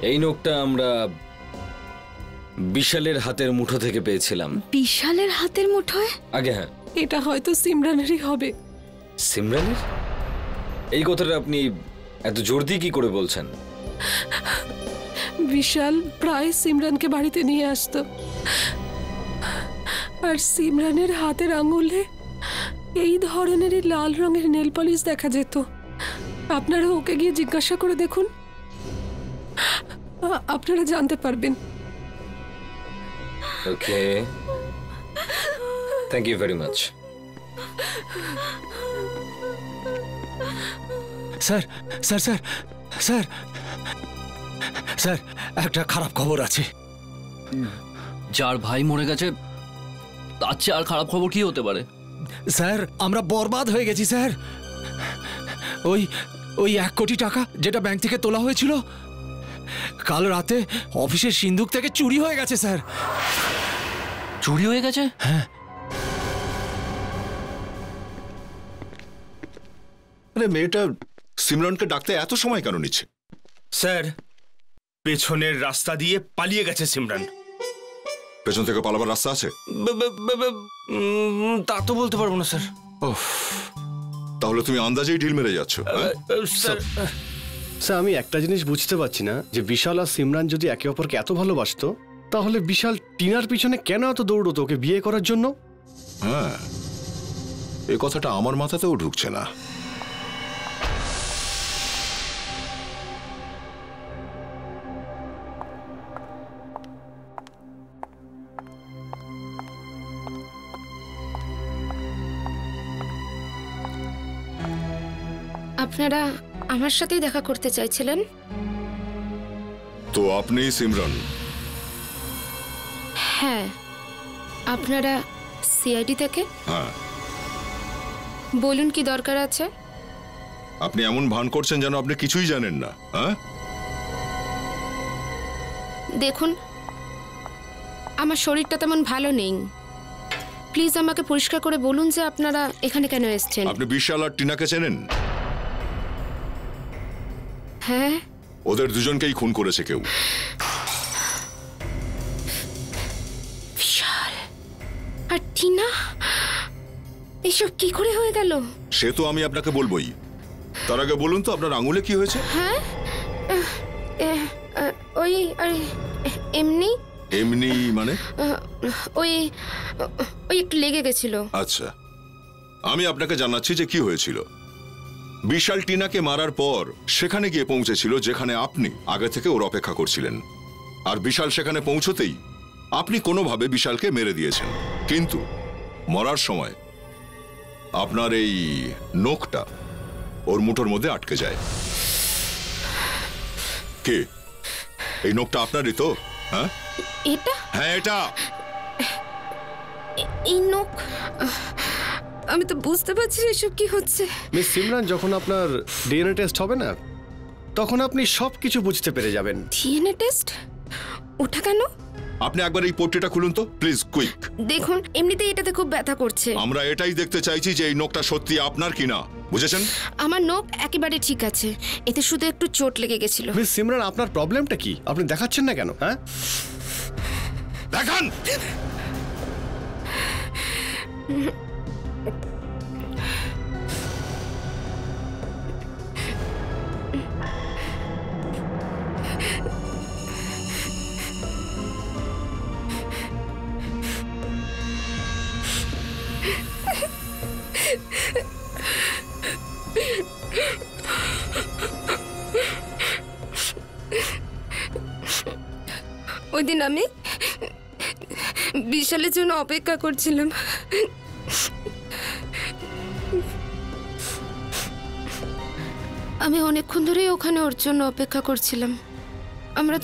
S1: এই নখটা আমরা বিশালের হাতের মুঠো থেকে পেয়েছিলাম।
S4: বিশালের হাতের মুঠোয়?
S1: আগে হ্যাঁ।
S15: এটা হয়তো সিমরানেরই হবে।
S1: সিমরানের? এই কথাটা আপনি এত জোর দিয়ে কি করে বলছেন?
S15: বিশাল প্রায় সিমরানকে বাড়িতে নিয়ে আসতো, আর সিমরানের হাতের আঙুলে এই ধরনেরই লাল রঙের নেল পলিশ দেখা যেত। আপনারা ওকে গিয়ে জিজ্ঞাসা করে দেখুন, আপনারা জানতে পারবেন।
S1: Okay, thank you very much.
S9: Sir sir sir sir sir, একটা খারাপ খবর আছে।
S14: যার ভাই মরে গেছে তার চেয়ে আর খারাপ খবর কি হতে পারে?
S9: স্যার, আমরা বরবাদ হয়ে গেছি স্যার। ওই ওই 1 কোটি টাকা যেটা ব্যাংক থেকে তোলা হয়েছিল, কাল রাতে অফিসের সিন্দুক থেকে চুরি হয়ে গেছে স্যার।
S14: চুরি হয়ে গেছে?
S9: হ্যাঁ।
S7: আরে মেয়েটা সিমরনকে ডাকতে এত সময় কেন নিচ্ছে?
S8: স্যার, পেছনের রাস্তা দিয়ে পালিয়ে গেছে সিমরান।
S7: পেছন থেকে পালাবার রাস্তা আছে?
S8: তা তো বলতে পারবো না স্যার।
S7: তাহলে তুমি আন্দাজেই ঢিল মেরে যাচ্ছ।
S6: স্যার আমি একটা জিনিস বুঝতে পারছি না, যে বিশাল আর সিমরান যদি একে অপরকে এত ভালোবাসতো, তাহলে বিশাল টিনার পিছনে কেন এত দৌড়তো ওকে বিয়ে করার জন্য?
S7: হ্যাঁ, এই কথাটা আমার মাথাতেও ঢুকছে না।
S2: আপনারা আমার সাথেই দেখা করতে চাইছিলেন?
S7: তো আপনি সিমরন?
S2: হ্যাঁ। আপনারা সিআইডি থেকে?
S7: হ্যাঁ।
S2: বলুন, কি দরকার আছে?
S7: আপনি এমন ভান করছেন যেন আপনি কিছুই জানেন না। হ্যাঁ,
S2: দেখুন, আমার শরীরটা তেমন ভালো নেই। প্লিজ আমাকে পরিষ্কার করে বলুন যে আপনারা এখানে কেন এসেছেন।
S7: আপনি বিশাল আর টিনাকে চেনেন?
S2: হ্যাঁ।
S7: ওদের দুজনকেই খুন করেছে কেউ।
S2: বিশাল আর টিনা, এসব কি করে হয়ে গেল?
S7: সে তো আমি আপনাকে বলবোই। তার আগে বলুন তো আপনার আঙুলে কি হয়েছে?
S2: হ্যাঁ, ওই এমনি।
S7: এমনি মানে?
S2: ওই একটু লেগে গেছিল।
S7: আচ্ছা, আমি আপনাকে জানাচ্ছি যে কি হয়েছিল। বিশাল টিনাকে মারার পর সেখানে গিয়ে পৌঁছেছিল যেখানে আপনি আগে থেকে ওর অপেক্ষা করছিলেন, আর বিশাল সেখানে পৌঁছতেই আপনি কোনোভাবে বিশালকে মেরে দিয়েছেন। কিন্তু মরার সময় আপনার এই নখটা ওর মুঠোর মধ্যে আটকে যায়। কে? এই নখটা আপনারই তো? হ্যাঁ,
S2: এটা?
S7: হ্যাঁ, এটা।
S2: এই নখ? আমি তো বুঝতে পারছি এসব কি হচ্ছে।
S6: মিস সিমরান, যখন আপনার ডিএনএ টেস্ট হবে না, তখন আপনি সবকিছু বুঝতে পেরে যাবেন।
S2: DNA test? ওটা কেন?
S7: আপনি একবার এই পট্টিটা খুলুন তো প্লিজ, কুইক।
S2: দেখুন এমনিতেই এটাতে খুব ব্যথা করছে।
S7: আমরা এটাই দেখতে চাইছি যে এই নখটা সত্যি আপনার কিনা, বুঝেছেন?
S2: আমার নখ একেবারে ঠিক আছে, এতে শুধু একটু চোট লেগে গেছিল।
S6: মিস সিমরান, আপনার প্রবলেমটা কি? আপনি দেখাচ্ছেন না কেন? হ্যাঁ,
S7: দেখান।
S2: ওই দিন আমি বিশালের জন্য অপেক্ষা করছিলাম। আমি অনেকক্ষণ ধরেই ওখানে ওর জন্য অপেক্ষা করছিলাম। আমরা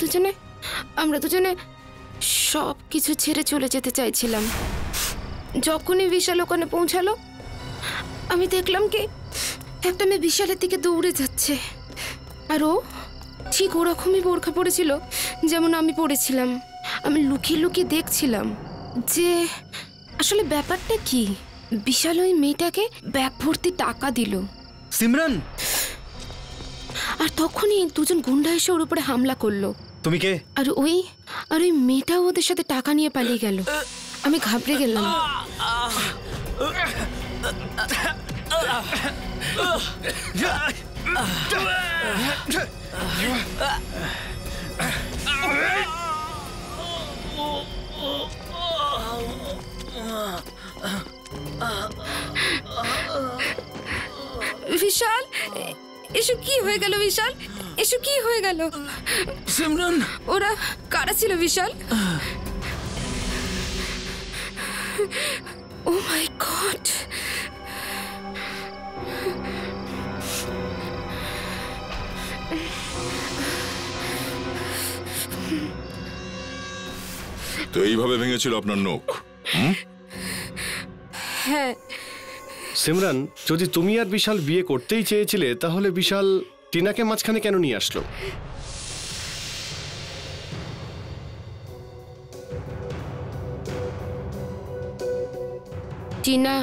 S2: দুজনে সব কিছু ছেড়ে চলে যেতে চাইছিলাম। যখনই বিশাল ওখানে পৌঁছালো, আমি দেখলাম কি একটা মেয়ে বিশালের দিকে দৌড়ে যাচ্ছে, আর ও ঠিক ওরকমই বোরখা পড়েছিল যেমন আমি পড়েছিলাম। আমি লুকিয়ে লুকিয়ে দেখছিলাম যে আসলে ব্যাপারটা কি। বিশাল ওই মেয়েটাকে ব্যাগ ভর্তি টাকা দিল।
S3: সিমরান,
S2: আর তখনই দুজন গুন্ডা এসে ওর উপরে হামলা করলো।
S3: তুমি কে?
S2: আর ওই মেয়েটাও ওদের সাথে টাকা নিয়ে পালিয়ে গেল। আমি ঘাবড়ে গেলাম। বিশাল, এসব কি হয়ে গেল? বিশাল, এসব কি হয়ে গেল?
S9: সিমরান,
S2: ওরা কারা ছিল বিশাল? ও মাই গড!
S7: তো এইভাবে ভেঙেছিল আপনার নখ?
S2: হ্যাঁ।
S6: সিমরান, যদি তুমি আর বিশাল বিয়ে করতেই চেয়েছিলে তাহলে বিশাল টিনাকে মাঝখানে কেন নিয়ে আসলো?
S2: টিনা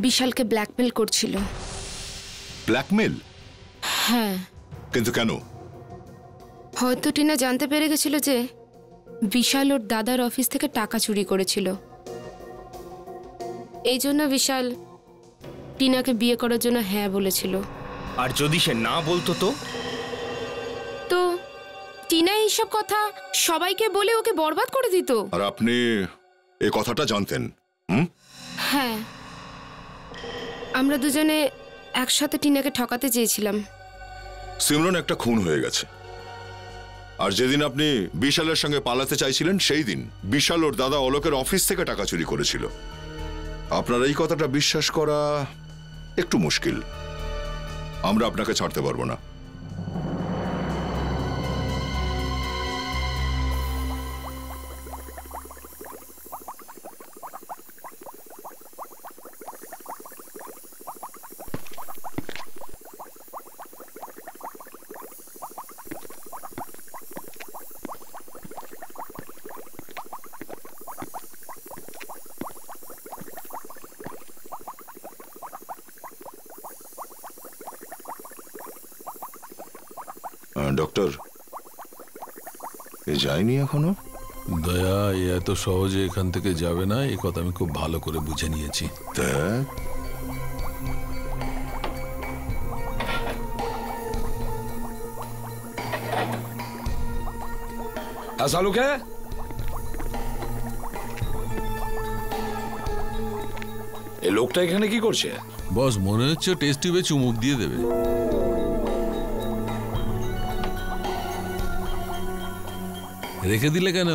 S2: বিশালকে ব্ল্যাকমেল করছিল।
S7: ব্ল্যাকমেল?
S2: হ্যাঁ।
S7: কিন্তু কেন?
S2: হয়তো টিনা জানতে পেরে গেছিল যে বিশাল ওর দাদার অফিস থেকে টাকা চুরি করেছিল। এই জন্য বিশাল টিনাকে বিয়ে করার জন্য হ্যাঁ বলেছিল।
S8: আর যদি সে না বলতো তো?
S2: তো টিনা এইসব কথা সবাইকে বলে ওকে বরবাদ করে দিত।
S7: আর আপনি এই কথাটা জানতেন?
S2: হ্যাঁ, আমরা দুজনে একসাথে টিনাকে ঠকাতে চেয়েছিলাম।
S7: সিমরন, একটা খুন হয়ে গেছে। আর যেদিন আপনি বিশালের সঙ্গে পালাতে চাইছিলেন সেই দিন বিশাল ওর দাদা অলোকের অফিস থেকে টাকা চুরি করেছিল। আপনার এই কথাটা বিশ্বাস করা একটু মুশকিল। আমরা আপনাকে ছাড়তে পারবো না। ডক্টর, এ যায়নি এখনো?
S11: দয়া, এ এত সহজে এখান থেকে যাবে না, এই কথা আমি খুব ভালো করে বুঝে নিয়েছি।
S7: দেখ,
S10: সালুকে, এই লোকটা এখানে কি করছে?
S11: বস, মনে হচ্ছে টেস্ট টিউবে চুমুক দিয়ে দেবে। রেখে দিলে কেন?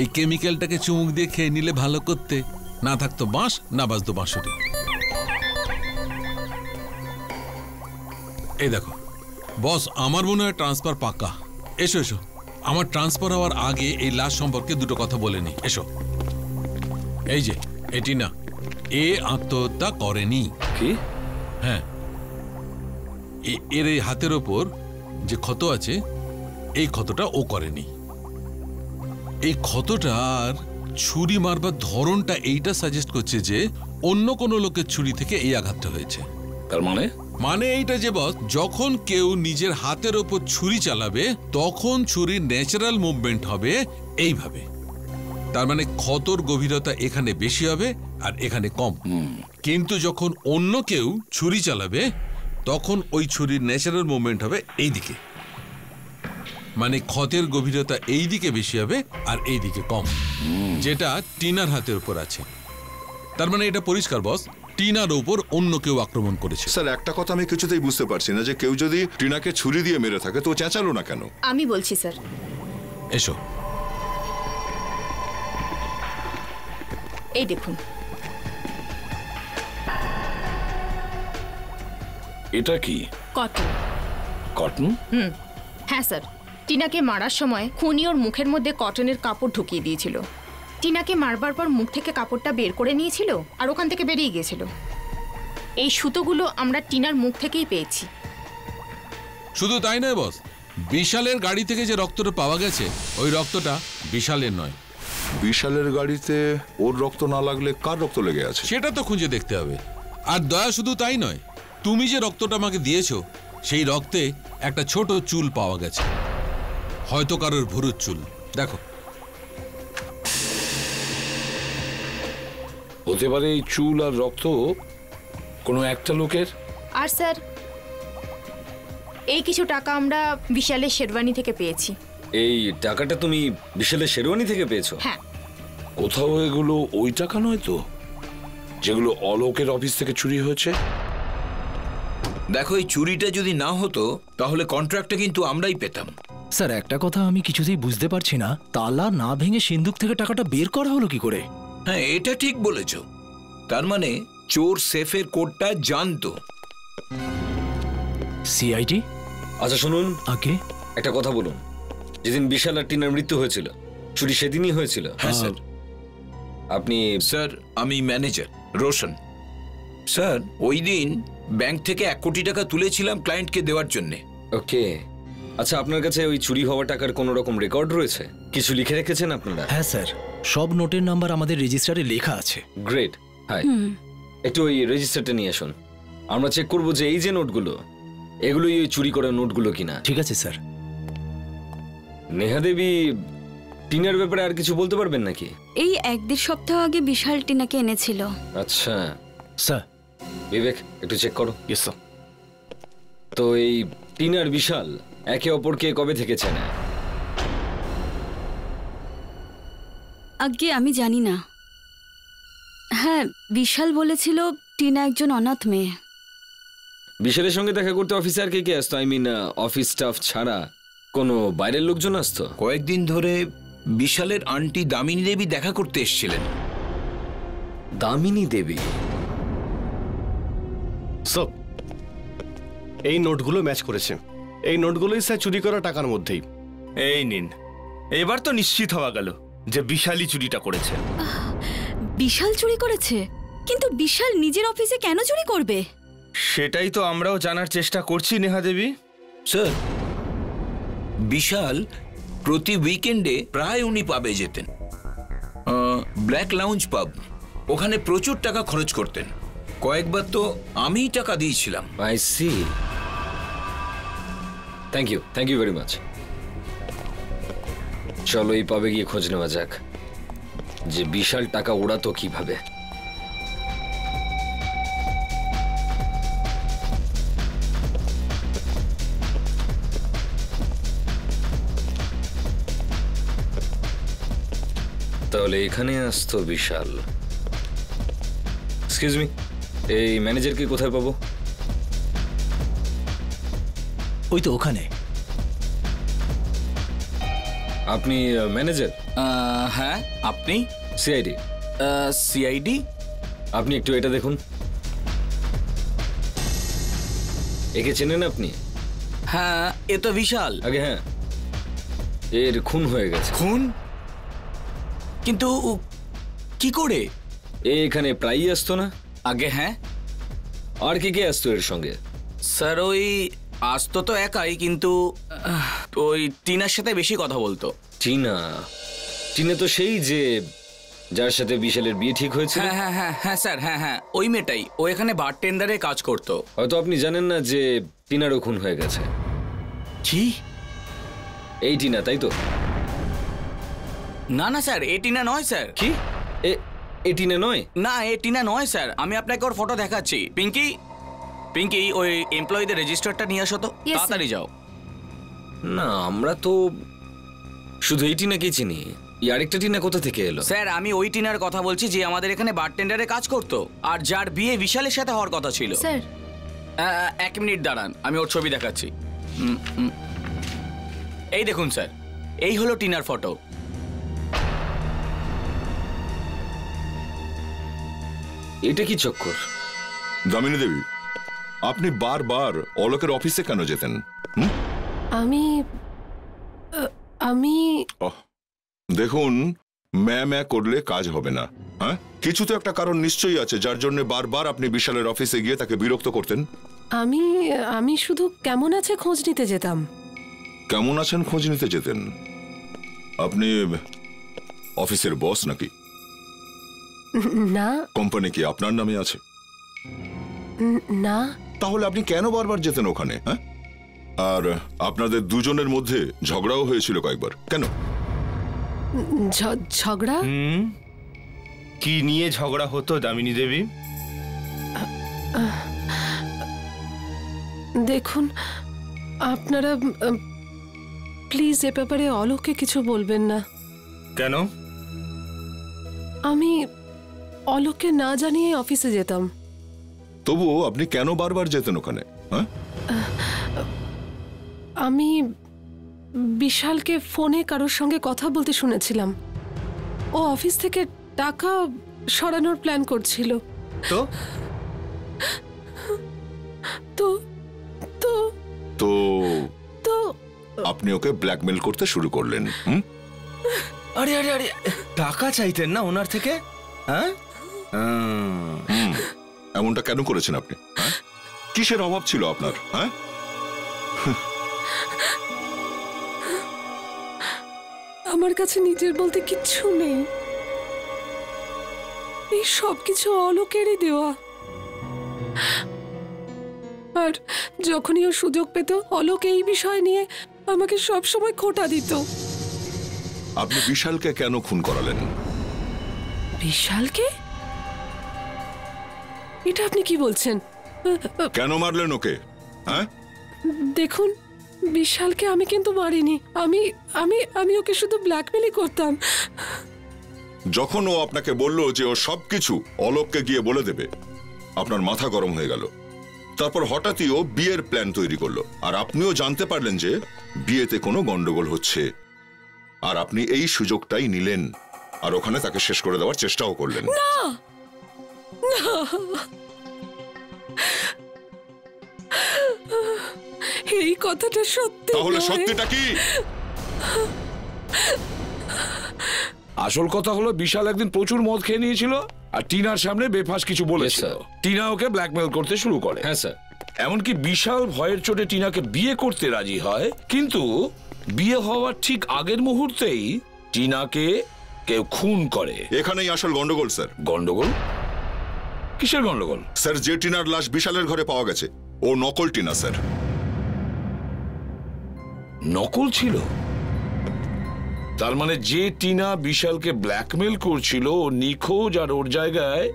S11: এই কেমিক্যালটাকে চুমুক দিয়ে খেয়ে নিলে ভালো করতে। না থাকতো বাঁশ, না বাজতো বাঁশুরি। এই দেখো বস, আমার মনে হয় ট্রান্সফার পাক্কা। এসো এসো, আমার ট্রান্সফার হওয়ার আগে এই লাশ সম্পর্কে দুটো কথা বলে নি। এসো। এই যে এটি না, এ আত্মহত্যা করেনি।
S10: কি?
S11: হ্যাঁ, এর এই হাতের ওপর যে ক্ষত আছে, এই ক্ষতটা ও করেনি। এই ক্ষতটার ছুরি মারবার ধরনটা এইটা সাজেস্ট করছে যে অন্য কোনো লোকের ছুরি থেকে এই আঘাতটা হয়েছে।
S10: তার মানে
S11: মানে এইটা যে বস, যখন কেউ নিজের হাতের ওপর ছুরি চালাবে তখন ছুরির ন্যাচারাল মুভমেন্ট হবে এইভাবে। তার মানে ক্ষতর গভীরতা এখানে বেশি হবে আর এখানে কম। কিন্তু যখন অন্য কেউ ছুরি চালাবে তখন ওই ছুরির ন্যাচারাল মুভমেন্ট হবে এইদিকে, মানে ক্ষতের গভীরতা এই দিকে বেশি হবে আর এই দিকে কম, যেটা টিনার হাতের উপর আছে। তার মানে এটা পরিষ্কার বস, টিনার উপর অন্য কেউ আক্রমণ করেছে।
S7: স্যার একটা কথা আমি কিছুতেই বুঝতে পারছি না, যে কেউ যদি টিনাকে ছুরি দিয়ে মেরে থাকে তো চেঁচালো না কেন?
S4: আমি বলছি স্যার।
S11: এসো।
S4: এই দেখুন,
S10: এটা কি?
S4: কটন।
S10: কটন?
S16: হ্যাঁ স্যার, টিনাকে মারার সময় খুনি ওর মুখের মধ্যে কটনের কাপড় ঢুকিয়ে দিয়েছিল। টিনাকে মারবার পর মুখ থেকে কাপড়টা বের করে নিয়েছিল আর ওখান থেকে বেরিয়ে গিয়েছিল। এই সুতোগুলো আমরা টিনার মুখ থেকেই পেয়েছি।
S11: শুধু তাই নয় বস, বিশালের গাড়ি থেকে যে রক্তটা পাওয়া গেছে ওই রক্তটা বিশালের নয়।
S7: বিশালের গাড়িতে ওর রক্ত না লাগলে কার রক্ত লেগে আছে
S11: সেটা তো খুঁজে দেখতে হবে। আর দয়া শুধু তাই নয়, তুমি যে রক্তটা আমাকে দিয়েছো সেই রক্তে একটা ছোট চুল পাওয়া গেছে, হয়তো কারোর ভুরুর চুল। দেখো,
S10: হতে পারে এই চুল আর রক্ত কোনো একটা লোকের।
S16: আর স্যার, এই কিছু টাকা আমরা বিশালের শেরওয়ানি থেকে পেয়েছি।
S1: এই টাকাটা তুমি বিশালের শেরওয়ানি থেকে পেয়েছো?
S16: হ্যাঁ।
S10: কোথাও এগুলো ওই টাকা নয় তো যেগুলো অলোকের অফিস থেকে চুরি হয়েছে?
S17: দেখো, এই চুরিটা যদি না হতো তাহলে কন্ট্রাক্টটা কিন্তু আমরাই পেতাম।
S9: স্যার একটা কথা আমি কিছুতেই বুঝতে পারছি না, তালা না ভেঙে সিন্দুক থেকে টাকাটা বের করা হলো কি করে?
S17: হ্যাঁ, এটা ঠিক বলেছ। তার মানে চোর সেফের কোডটা জানতো।
S9: সিআইডি?
S1: আচ্ছা শুনুন,
S9: আগে
S1: একটা কথা বলুন। যেদিন বিশাল আর টিনার মৃত্যু হয়েছিল চুরি সেদিনই হয়েছিল?
S17: হ্যাঁ স্যার।
S1: আপনি?
S17: স্যার আমি ম্যানেজার রোশন। স্যার ওই দিন ব্যাংক থেকে 1 কোটি টাকা তুলেছিলাম ক্লায়েন্টকে দেওয়ার জন্য।
S1: ওকে, আচ্ছা আপনার কাছে ওই চুরি হওয়া টাকার কোনো রকম রেকর্ড রয়েছে? কিছু লিখে রেখেছেন আপনারা?
S9: হ্যাঁ স্যার, সব নোটের নাম্বার আমাদের রেজিস্টারে লেখা আছে।
S1: গ্রেট। হাই, একটু ওই রেজিস্টারটা নিয়ে আসুন, আমরা চেক করব যে এই যে নোটগুলো এগুলোই ওই চুরি করা নোটগুলো কিনা।
S9: ঠিক আছে স্যার।
S1: নেহা দেবী, টিনার ব্যাপারে আর কিছু বলতে পারবেন নাকি?
S4: এই 1-1.5 সপ্তাহ আগে বিশাল টিনাকে এনেছিল।
S1: আচ্ছা
S9: স্যার।
S1: বিবেক একটু চেক করো।
S9: Yes sir.
S1: তো এই টিনার বিশাল একে অপরকে কবে থেকে চেনে?
S4: আগে আমি জানি না। হ্যাঁ, বিশাল বলেছিল টিনা একজন অনাথ মেয়ে।
S1: বিশালের সঙ্গে দেখা করতে অফিসে আর কে কে আসতো? আই মিন অফিস স্টাফ ছাড়া কোনো বাইরের লোকজন আসতো?
S17: কয়েকদিন ধরে বিশালের আন্টি দামিনী দেবী দেখা করতে এসেছিলেন।
S1: দামিনী দেবী?
S6: সব এই নোটগুলো ম্যাচ করেছে। এই নোটগুলোই স্যার চুরি করা টাকার মধ্যেই।
S8: এই নিন, এবার তো নিশ্চিত হওয়া গেল যে বিশালই চুরিটা করেছে।
S4: বিশাল চুরি করেছে? কিন্তু বিশাল নিজের অফিসে কেন চুরি করবে?
S8: সেটাই তো আমরাও জানার চেষ্টা করছি নেহা দেবী।
S17: স্যার, বিশাল প্রতি উইকেন্ডে প্রায় উনি পাবে যেতেন। ব্ল্যাক লাউঞ্জ পাব, ওখানে প্রচুর টাকা খরচ করতেন। কয়েকবার তো আমিই টাকা দিয়েছিলাম।
S1: I see. Thank you very much. চলো এই পাবে গিয়ে খোঁজ নেওয়া যাক যে বিশাল টাকা ওড়াতো কিভাবে। তাহলে এখানে আসতো বিশাল। এক্সকিউজ মি, এই ম্যানেজারকে কোথায় পাবো?
S9: ওই তো ওখানে।
S1: আপনি ম্যানেজার?
S18: হ্যাঁ। আপনি?
S1: সিআইডি।
S18: সিআইডি?
S1: আপনি একটু এটা দেখুন। একে চেনেন আপনি?
S18: হ্যাঁ, এ তো বিশাল।
S1: আগে হ্যাঁ, এর খুন হয়ে গেছে।
S18: খুন? কিন্তু কি করে?
S1: এখানে প্রায়ই আসতো না?
S18: আগে হ্যাঁ।
S1: আর কে আসতো এর সঙ্গে?
S18: স্যার ওই আসতো তো একাই, কিন্তু ওই টিনার সাথে বেশি কথা বলতো।
S1: টিনা? টিনা তো সেই যে যার সাথে বিশালের বিয়ে ঠিক হয়েছে।
S18: হ্যাঁ হ্যাঁ হ্যাঁ হ্যাঁ স্যার, হ্যাঁ হ্যাঁ ওই মেয়েটাই। ও এখানে বারটেন্ডারে কাজ করতো।
S1: হয়তো আপনি জানেন না যে টিনারও খুন হয়ে গেছে।
S18: কি?
S1: এই টিনা, তাই তো?
S18: না না স্যার, এ টিনা নয় স্যার।
S1: কি? এ টিনা নয়?
S18: না, এ টিনা নয় স্যার। আমি আপনাকে ওর ফটো দেখাচ্ছি। পিঙ্কি, পিঙ্কি ওই এমপ্লয়ীদের রেজিস্টারটা নিয়ে আসো তো, তাড়াতাড়ি যাও।
S1: না, আমরা তো শুধু এই টিনাকেই চিনি। আরেকটা টিনা কোথা থেকে এলো?
S18: স্যার আমি ওই টিনার কথা বলছি যে আমাদের এখানে বারটেন্ডারে কাজ করতো আর যার বিয়ে বিশালের সাথে হওয়ার কথা ছিল।
S4: স্যার
S18: 1 মিনিট দাঁড়ান, আমি ওর ছবি দেখাচ্ছি। এই দেখুন স্যার, এই হলো টিনার ফটো।
S1: এটা কি চক্কর?
S7: দামিনী দেবী, আপনি বারবার অলোকের অফিসে কেন যেতেন?
S15: আমি
S7: দেখুন, ম্যা করলে কাজ হবে না। হ্যাঁ, কিছু তো একটা কারণ নিশ্চয়ই আছে যার জন্য বারবার আপনি বিশালের অফিসে গিয়ে তাকে বিরক্ত করতেন।
S15: আমি শুধু কেমন আছে খোঁজ নিতে যেতাম।
S7: কেমন আছেন খোঁজ নিতে যেতেন? আপনি অফিসের বস নাকি?
S15: না।
S7: কোম্পানি কি আপনার নামে আছে?
S15: না।
S7: তাহলে আপনি কেন বারবার যেতেন ওখানে? হ্যাঁ, আর আপনাদের দুজনের মধ্যে ঝগড়াও হয়েছিল কয়েকবার, কেন?
S15: ঝগড়া?
S8: কি নিয়ে ঝগড়া হতো দামিনী দেবী?
S15: দেখুন, আপনারা প্লিজ এ ব্যাপারে অলোককে কিছু বলবেন না।
S8: কেন?
S15: আমি অলোককে না জানিয়ে অফিসে যেতাম।
S7: তবুও আপনি কেন বারবার যেতেন ওখানে? হ্যাঁ,
S15: আমি বিশালকে ফোনে কারোর সঙ্গে কথা বলতে শুনেছিলাম। ও অফিস থেকে টাকা সরানোর প্ল্যান করছিল।
S8: তো
S15: তো তো
S7: তো
S15: তো
S7: আপনি ওকে ব্ল্যাকমেল করতে শুরু করলেন।
S8: আরে আরে আরে, টাকা চাইতেন না ওনার থেকে? হ্যাঁ,
S7: এমনটা কেন করেছেন আপনি? হ্যাঁ, কিসের অভাব ছিল আপনার? হ্যাঁ,
S15: আমার কাছে নিজের বলতে কিচ্ছু নেই। এই সব কিছু অলোকেরই দেওয়া। আর যখনই ও সুযোগ পেত, অলোক এই বিষয় নিয়ে আমাকে সব সময় খোঁটা দিত।
S7: আপনি বিশালকে কেন খুন করালেন?
S15: বিশালকে? এটা আপনি কি বলছেন?
S7: কেন মারলেন ওকে? হ্যাঁ,
S15: দেখুন, বিশালকে আমি কিন্তু মারিনি। আমি আমি আমি ওকে শুধু ব্ল্যাকমেলই করতাম।
S7: যখন ও আপনাকে বলল যে ও সবকিছু অলোককে গিয়ে বলে দেবে, আপনার মাথা গরম হয়ে গেল। তারপর হঠাৎই ও বিয়ের প্ল্যান তৈরি করলো, আর আপনিও জানতে পারলেন যে বিয়েতে কোনো গন্ডগোল হচ্ছে, আর আপনি এই সুযোগটাই নিলেন আর ওখানে তাকে শেষ করে দেওয়ার চেষ্টাও করলেন।
S15: না না, এই কথাটা সত্যি।
S7: তাহলে সত্যিটা কি?
S10: আসল কথা হলো বিশাল একদিন প্রচুর মদ খেয়ে নিয়েছিল আর টিনার সামনে বেফাস কিছু বলেছিল। টিনা ওকে ব্ল্যাকমেল করতে শুরু করে।
S1: হ্যাঁ স্যার।
S10: এমনকি বিশাল ভয়ের চোটে টিনাকে বিয়ে করতে রাজি হয়, কিন্তু বিয়ে হওয়ার ঠিক আগের মুহূর্তেই টিনাকে কেউ খুন করে।
S7: এখানেই আসল গন্ডগোল স্যার।
S10: গন্ডগোল? কিসের গন্ডগোল?
S7: স্যার, যে টিনার লাশ বিশালের ঘরে পাওয়া গেছে ও নকল টিনা স্যার।
S10: নকল ছিল? তার মানে যে টিনা বিশালকে ব্ল্যাকমেল করছিল ও নিখোঁজ, আর ওর জায়গায়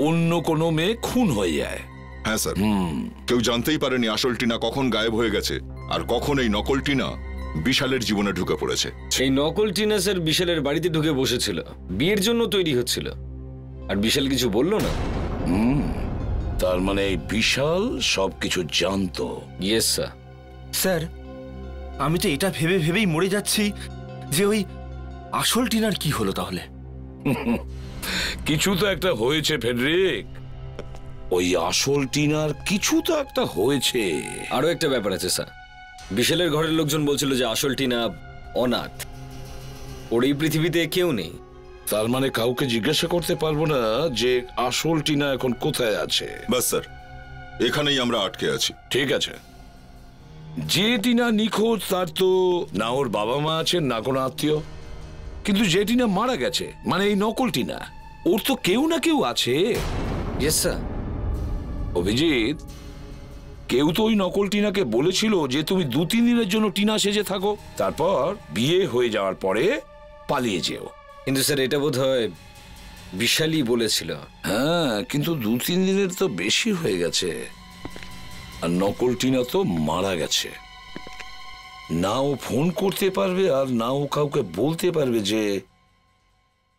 S10: অন্য কোনো মেয়ে খুন হয়ে যায়।
S7: হ্যাঁ স্যার, কেউ জানতেই পারেনি আসল টিনা কখন গায়েব হয়ে গেছে আর কখন এই নকল টিনা বিশালের জীবনে ঢুকে পড়েছে।
S1: এই নকল টিনা স্যার বিশালের বাড়িতে ঢুকে বসেছিল, বিয়ের জন্য তৈরি হচ্ছিল, আর বিশাল কিছু বলল না।
S10: তার মানে এই বিশাল সবকিছু জানতো।
S1: Yes sir.
S8: স্যার, আমি তো এটা ভেবে ভেবেই মরে যাচ্ছি যে ওই আসল টিনার কি হলো তাহলে?
S10: কিছু তো একটা হয়েছে ফেডরিক, ওই আসল টিনার কিছু তো একটা হয়েছে।
S1: আরো একটা ব্যাপার আছে স্যার, বিশালের ঘরের লোকজন বলছিল যে আসল টিনা অনাথ, ওর এই পৃথিবীতে কেউ নেই।
S10: তার মানে কাউকে জিজ্ঞাসা করতে পারবো না যে আসল টিনা এখন কোথায় আছে।
S7: বাস স্যার, এখানেই আমরা আটকে আছি।
S10: ঠিক আছে, যে টিনা নিখোঁজ তার তো না ওর বাবা মা আছেন না কোনো আত্মীয়, কিন্তু যে টিনা মারা গেছে, মানে এই নকল টিনা, ওর তো কেউ না কেউ আছে।
S1: Yes sir.
S10: অভিজিৎ, কেউ তো ওই নকল টিনাকে বলেছিল যে তুমি 2-3 দিনের জন্য টিনা সেজে থাকো, তারপর বিয়ে হয়ে যাওয়ার পরে পালিয়ে যেও।
S1: কিন্তু স্যার এটা বোধ হয় বিশালই বলেছিল।
S10: হ্যাঁ, কিন্তু 2-3 দিনের তো বেশি হয়ে গেছে, আর নকল টিনা তো মারা গেছে। না ও ফোন করতে পারবে আর না ও কাউকে বলতে পারবে যে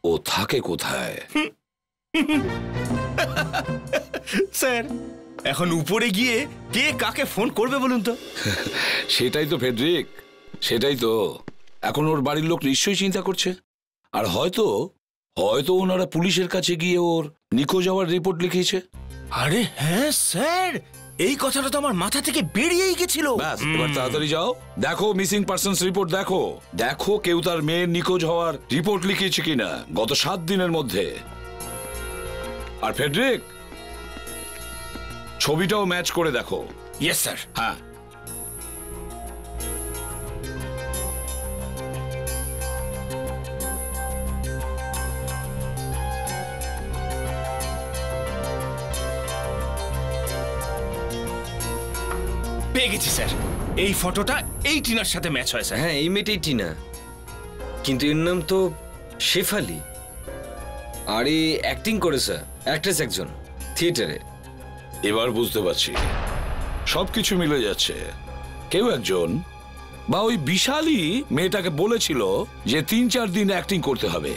S10: ও থাকে কোথায়।
S8: স্যার, এখন উপরে গিয়ে কে কাকে ফোন করবে বলুন তো?
S10: সেটাই তো ফেডরিক, সেটাই তো। এখন ওর বাড়ির লোক নিশ্চয়ই চিন্তা করছে, আর হয়তো হয়তো ওনারা পুলিশের কাছে গিয়ে ওর নিখোঁজ যাওয়ার রিপোর্ট লিখিয়েছে।
S8: আরে হ্যাঁ স্যার, এই কথাটা তো আমার মাথা থেকে বেরিয়েই গেছিল।
S10: ব্যাস, এবার তাড়াতাড়ি যাও, দেখো মিসিং পারসনস রিপোর্ট, দেখো দেখো কেউ তার মেয়ের নিখোঁজ হওয়ার রিপোর্ট লিখিয়েছে কিনা গত 7 দিনের মধ্যে। আর ফেডরিক, ছবিটাও ম্যাচ করে দেখো।
S8: Yes sir.
S10: হ্যাঁ।
S8: পেয়ে গেছি স্যার, এই ফটোটা এই টিনার সাথে ম্যাচ হয় স্যার।
S1: হ্যাঁ, এই মেয়েটাই টিনা, কিন্তু এর নাম তো শেফালি। আর এই অ্যাক্টিং করে স্যার, অ্যাক্ট্রেস একজন থিয়েটারে।
S10: এবার বুঝতে পারছি, সবকিছু মিলে যাচ্ছে। কেউ একজন বা ওই বিশালই মেয়েটাকে বলেছিল যে 3-4 দিন অ্যাক্টিং করতে হবে,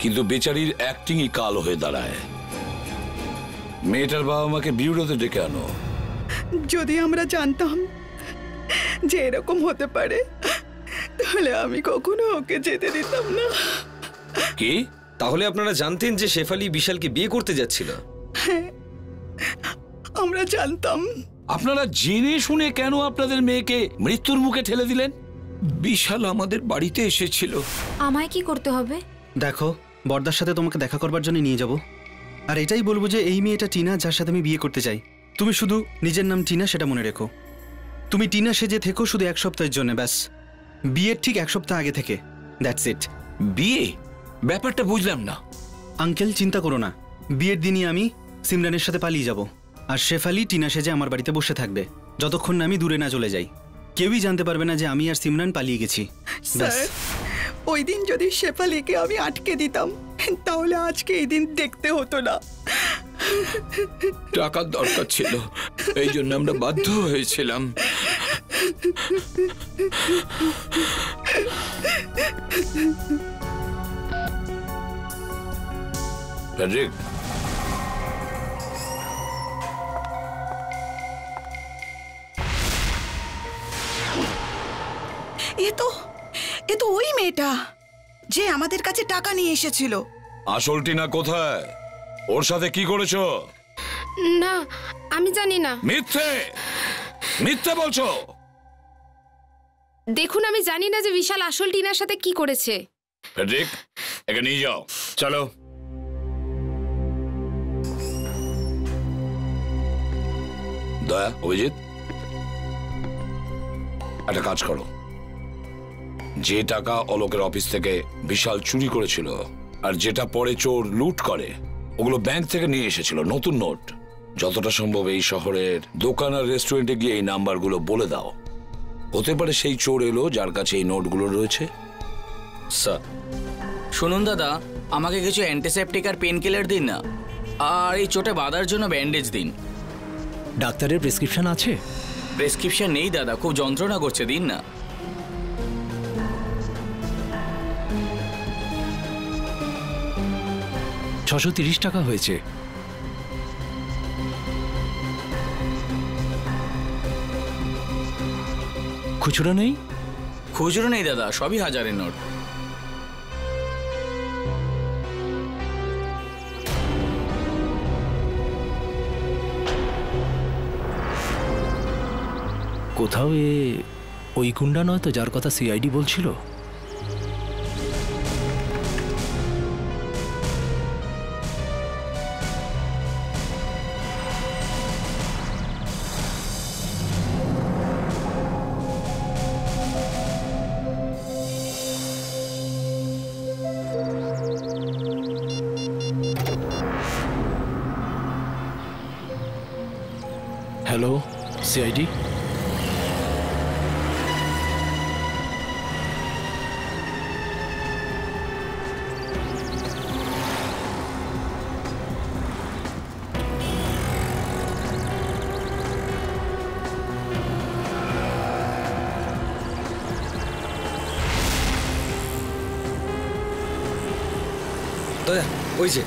S10: কিন্তু বেচারির অ্যাক্টিংই কালো হয়ে দাঁড়ায়। মেয়েটার বাবা মাকে বিউরোতে ডেকে আনো।
S19: যদি আমরা জানতাম যে এরকম হতে পারে, তাহলে আমি কখনো ওকে যেতে দিতাম না।
S1: কি? তাহলে আপনারা জানতেন যে শেফালি বিশালকে বিয়ে করতে যাচ্ছিল?
S19: আমরা জানতাম।
S10: আপনারা জেনে শুনে কেন আপনাদের মেয়েকে মৃত্যুর মুখে ঠেলে দিলেন?
S17: বিশাল আমাদের বাড়িতে এসেছিল।
S20: আমায় কি করতে হবে?
S13: দেখো, বর্দার সাথে তোমাকে দেখা করবার জন্য নিয়ে যাব, আর এটাই বলবো যে এই মেয়েটা টিনা, যার সাথে আমি বিয়ে করতে চাই। তুমি শুধু নিজের নাম টিনা সেটা মনে রেখো। তুমি টিনা সেজে থেকো শুধু 1 সপ্তাহের জন্য, ব্যাস। বিয়ের ঠিক 1 সপ্তাহ আগে থেকে, দ্যাটস ইট।
S17: বিয়ে? ব্যাপারটা বুঝলাম না।
S13: আঙ্কেল, চিন্তা করো না, বিয়ের দিনই আমি সিমরানের সাথে পালিয়ে যাব, আর শেফালি টিনা সেজে আমার বাড়িতে বসে থাকবে যতক্ষণ না আমি দূরে না চলে যাই। কেউই জানতে পারবে না যে আমি আর সিমরান পালিয়ে গেছি।
S19: স্যার, ওই দিন যদি শেফালিকে আমি আটকে দিতাম, তাহলে আজকে এই দিন দেখতে হতো না।
S17: টাকার দরকার ছিল, এই জন্য আমরা বাধ্য হয়েছিলাম।
S10: ফেডরিক,
S19: এ তো ওই মেয়েটা যে আমাদের কাছে টাকা নিয়ে এসেছিল।
S10: আসল টিনা কোথায়? ওর সাথে কি করেছো?
S2: না, আমি জানি না।
S10: মিথ্যে মিথ্যে বলছো।
S2: দেখুন, আমি জানি না যে বিশাল আসল টিনার সাথে কি করেছে।
S10: ফেডরিক, একে নিয়ে যাও।
S8: চলো।
S10: দয়া, অভিজিৎ, একটা কাজ করো। যে টাকা অলোকের অফিস থেকে বিশাল চুরি করেছিল আর যেটা পরে চোর লুট করে, ওগুলো ব্যাংক থেকে নিয়ে এসেছিল, নতুন নোট। যতটা সম্ভব এই শহরের দোকান আর রেস্টুরেন্টে গিয়ে এই নাম্বারগুলো বলে দাও। হতে পারে সেই চোর এলো যার কাছে এই নোটগুলো রয়েছে।
S18: স্যার, শুনুন দাদা, আমাকে কিছু অ্যান্টিসেপটিক আর পেন কিলার দিন না, আর এই চোটে বাঁধার জন্য ব্যান্ডেজ দিন।
S9: ডাক্তারের প্রেসক্রিপশন আছে?
S18: প্রেসক্রিপশন নেই দাদা, খুব যন্ত্রণা করছে, দিন না।
S9: টাকা হয়েছে। খুচরো নেই?
S18: খুচরো নেই দাদা, সবই হাজারের নোট।
S9: কোথাও ওই গুন্ডা নয় তো যার কথা সিআইডি বলছিল?
S6: Hello CID.
S1: ওই যে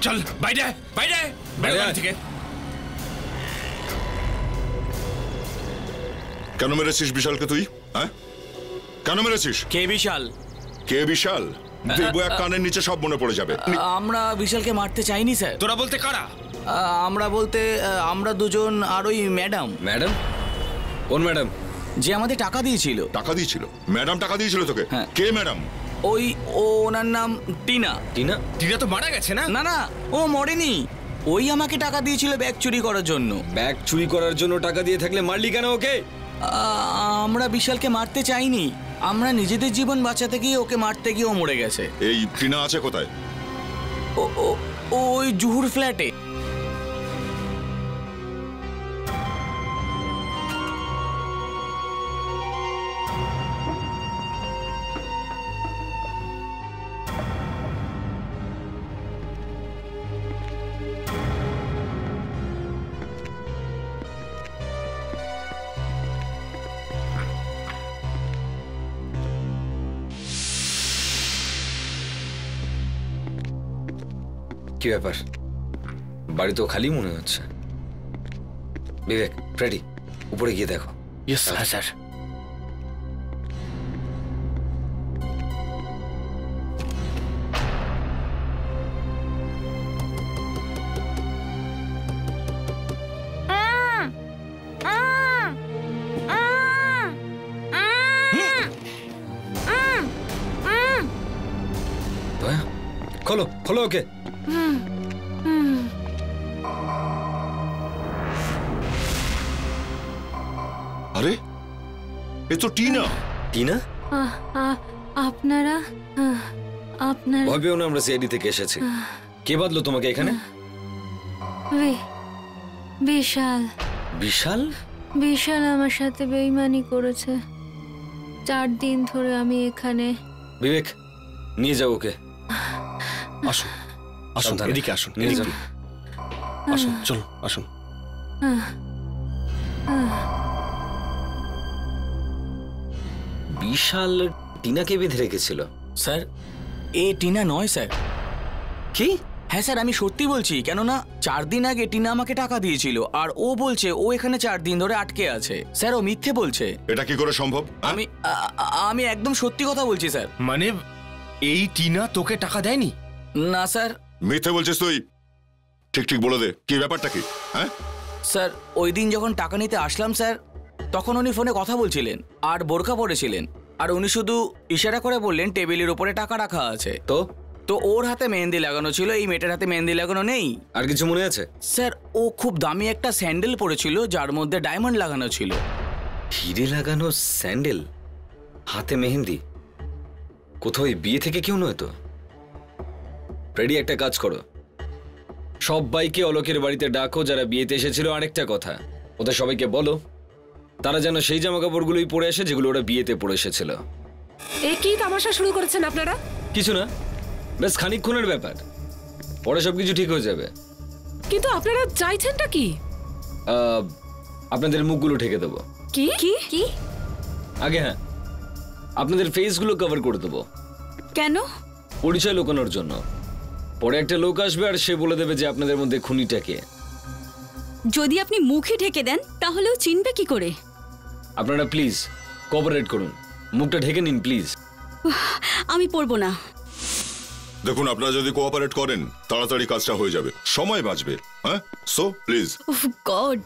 S8: চল বাইরে বাইরে বাইরে থেকে।
S7: কেন মেরেছিস বিশালকে তুই? হ্যাঁ কেন মেরেছিস?
S18: কে বিশাল?
S7: কে বিশাল? দেখবো এক কানের নিচে সব মনে পড়ে যাবে।
S18: আমরা বিশালকে মারতে চাইনি স্যার।
S8: তোরা বলতে কারা?
S18: আমরা বলতে আমরা দুজন আর ওই ম্যাডাম।
S1: ম্যাডাম? কোন ম্যাডাম?
S18: যে আমাদের টাকা দিয়েছিল।
S7: টাকা দিয়েছিল? ম্যাডাম টাকা দিয়েছিল তোকে? কে ম্যাডাম?
S18: ওই ওনার নাম টিনা।
S1: টিনা?
S8: টিনা তো মারা গেছে না?
S18: না না, ও মরেনি। ওই আমাকে টাকা দিয়েছিল ব্যাগ চুরি করার জন্য।
S1: ব্যাগ চুরি করার জন্য টাকা দিয়ে থাকলে মারলি কেন ওকে?
S18: আমরা বিশালকে মারতে চাইনি, আমরা নিজেদের জীবন বাঁচাতে গিয়ে ওকে মারতে গিয়ে ও মরে গেছে।
S7: এই টিনা আছে কোথায়?
S18: ওই জুহুর ফ্ল্যাটে।
S1: কি ব্যাপার, বাড়ি তো খালি মনে হচ্ছে। বিবেক, ফ্রেডি, উপরে গিয়ে দেখো।
S6: Yes sir.
S1: খোলো খোলো ওকে।
S7: আরে এ তো টিনা।
S1: টিনা?
S4: আপনারা
S1: ভয় পেও না, আমরা সিআইডি থেকে এসেছি। কে বাদলো তোমাকে এখানে?
S4: বিশাল।
S1: বিশাল?
S4: বিশাল আমার সাথে বেইমানি করেছে। 4 দিন ধরে আমি এখানে।
S1: বিবেক, নিয়ে যাও ওকে।
S6: আসুন আসুন, এদিকে আসুন,
S1: নিয়ে যাও।
S6: আসুন, চলো আসুন।
S1: বিশাল টিনাকে বেঁধে রেখেছিল।
S18: স্যার, এ টিনা নয় স্যার।
S1: কি?
S18: হ্যাঁ স্যার, আমি সত্যি বলছি। কেননা 4 দিন আগে টিনা আমাকে টাকা দিয়েছিল, আর ও বলছে ও এখানে 4 দিন ধরে আটকে আছে। স্যার, ও মিথ্যে বলছে।
S7: এটা কি করে সম্ভব?
S18: আমি একদম সত্যি কথা বলছি স্যার।
S8: মানে এই টিনা তোকে টাকা দেয়নি?
S18: না স্যার।
S7: মিথ্যে বলছিস তুই? ঠিক ঠিক বলে দে, কি ব্যাপারটা কি? হ্যাঁ
S18: স্যার, ওই দিন যখন টাকা নিতে আসলাম স্যার, তখন উনি ফোনে কথা বলছিলেন আর বোরকা পরেছিলেন, আর উনি শুধু ইশারা করে বললেন টেবিলের উপরে টাকা রাখা আছে। তো ওর হাতে মেহেন্দি লাগানো ছিল, এই মেয়েটার হাতে মেহেন্দি লাগানো নেই।
S1: আর কিছু মনে আছে?
S18: স্যার, ও খুব দামি একটা স্যান্ডেল পরেছিল যার মধ্যে ডায়মন্ড লাগানো ছিল।
S1: হিরে লাগানো স্যান্ডেল, হাতে মেহেন্দি? কোথাও বিয়ে থেকে কেউ নয় তো? ফ্রেডি, একটা কাজ করো, সবাইকে অলোকের বাড়িতে ডাকো যারা বিয়েতে এসেছিল। আরেকটা কথা, ওদের সবাইকে বলো তারা যেন সেই জামা কাপড়গুলোই পরে আসে যেগুলো ওরা বিয়েতে পরে এসেছিল।
S15: এ কি তামাশা শুরু করেছেন আপনারা?
S1: কিছু না, বেশ খানিকক্ষণের ব্যাপার, পরে সবকিছু ঠিক হয়ে যাবে।
S15: কিন্তু আপনারা চাইছেনটা কি?
S1: আপনাদের মুখগুলো ঢেকে দেবো।
S15: কি কি কি?
S1: আগে হ্যাঁ, আপনাদের ফেসগুলো কভার করে দেবো।
S4: কেন?
S1: পরিচয় লুকানোর জন্য। পরে একটা লোক আসবে আর সে বলে দেবে যে আপনাদের মধ্যে খুনিটা কে।
S4: যদি আপনি মুখে ঢেকে দেন তাহলেও চিনবে কি করে?
S1: আপনারা প্লিজ কোঅপারেট করুন, মুখটা ঢেকে নিন প্লিজ।
S4: আমি পড়বো না।
S7: দেখুন, আপনারা যদি কোঅপারেট করেন তাড়াতাড়ি কাজটা হয়ে যাবে, সময় বাঁচবে। হ্যাঁ, সো প্লিজ।
S4: ওহ গড,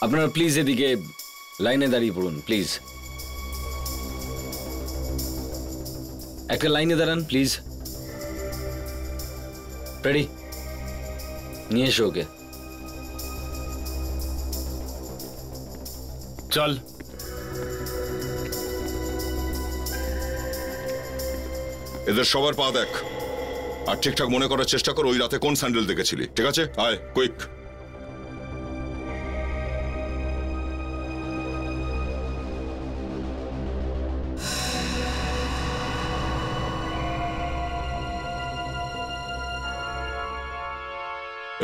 S1: আপনারা প্লিজ এদিকে লাইনে দাঁড়িয়ে পড়ুন, প্লিজ একটা লাইনে দাঁড়ান প্লিজ। রেডি, নিয়ে এসো ওকে।
S6: চল।
S7: এদের সবার পা দেখ, আর ঠিকঠাক মনে করার চেষ্টা কর ওই রাতে কোন স্যান্ডেল দেখেছিলি। ঠিক আছে, আয় কুইক।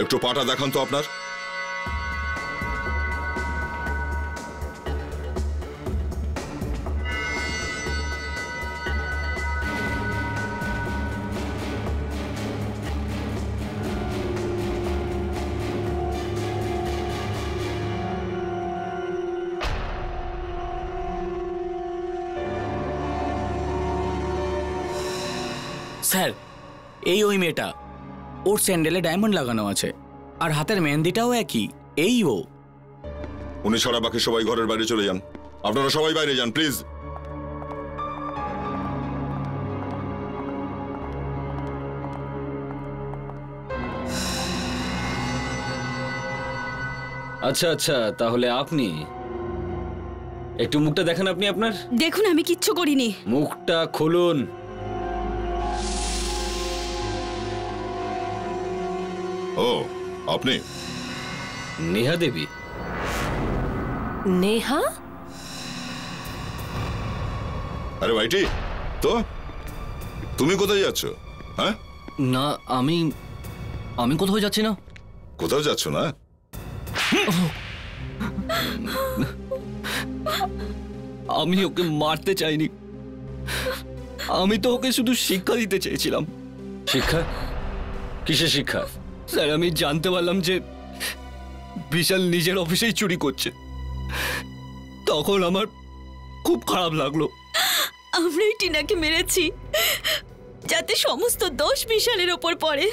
S7: একটু পাটা দেখান তো আপনার।
S18: স্যার, এই ওই মেয়েটা, ওর স্যান্ডেলে ডায়মন্ড লাগানো আছে আর হাতের মেহেন্দিটাও একই, এই ও।
S7: উনি ছাড়া বাকি সবাই ঘরের বাইরে চলে যান। আপনারা সবাই বাইরে যান প্লিজ।
S1: আচ্ছা আচ্ছা, তাহলে আপনি একটু মুখটা দেখান। আপনি আপনার
S4: দেখুন আমি কিচ্ছু করিনি।
S1: মুখটা খুলুন।
S7: ও, আপনি
S1: নেহা দেবী?
S15: নেহা?
S7: আরে ভাইটি, তো তুমি কোথায় যাচ্ছ? হ্যাঁ
S14: না, আমি কোথাও যাচ্ছি না।
S7: কোথাও যাচ্ছ না?
S14: আমি ওকে মারতে চাইনি, আমি তো ওকে শুধু শিক্ষা দিতে চেয়েছিলাম।
S1: শিক্ষা? কিসের শিক্ষা?
S14: স্যার, আমি জানতে পারলাম যে বিশাল নিজের অফিসেই চুরি করছে, তখন আমার খুব খারাপ লাগলো।
S4: আমরাই টিনাকে মেরেছি যাতে সমস্ত দোষ বিশালের ওপর পড়ে।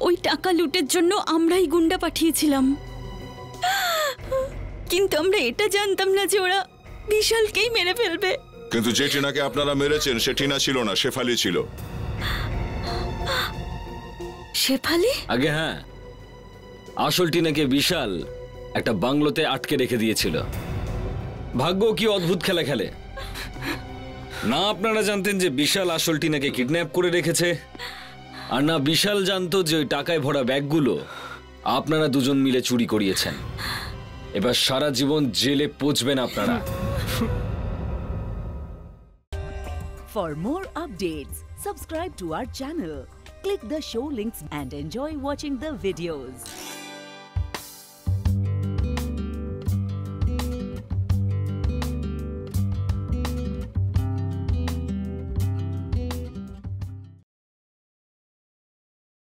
S4: ওই টাকা লুটের জন্য আমরাই গুন্ডা পাঠিয়েছিলাম, কিন্তু আমরা এটা জানতাম না যে ওরা বিশালকেই মেরে ফেলবে।
S7: কিন্তু যে টিনাকে আপনারা মেরেছেন সে টিনা ছিল না, শেফালি ছিল।
S4: শেফালি?
S1: আগে হ্যাঁ, আসল টিনাকে বিশাল একটা বাংলোতে আটকে রেখে দিয়েছিল। ভাগ্য কি অদ্ভুত খেলা খেলে। না আপনারা জানতেন যে বিশাল আসল টিনাকে কিডন্যাপ করে রেখেছে, আর না বিশাল জানতো যে ওই টাকায় ভরা ব্যাগগুলো আপনারা দুজন মিলে চুরি করিয়েছেন। এবার সারা জীবন জেলে পচবেন আপনারা।
S20: For more updates, subscribe to our channel, click the show links and enjoy watching the videos.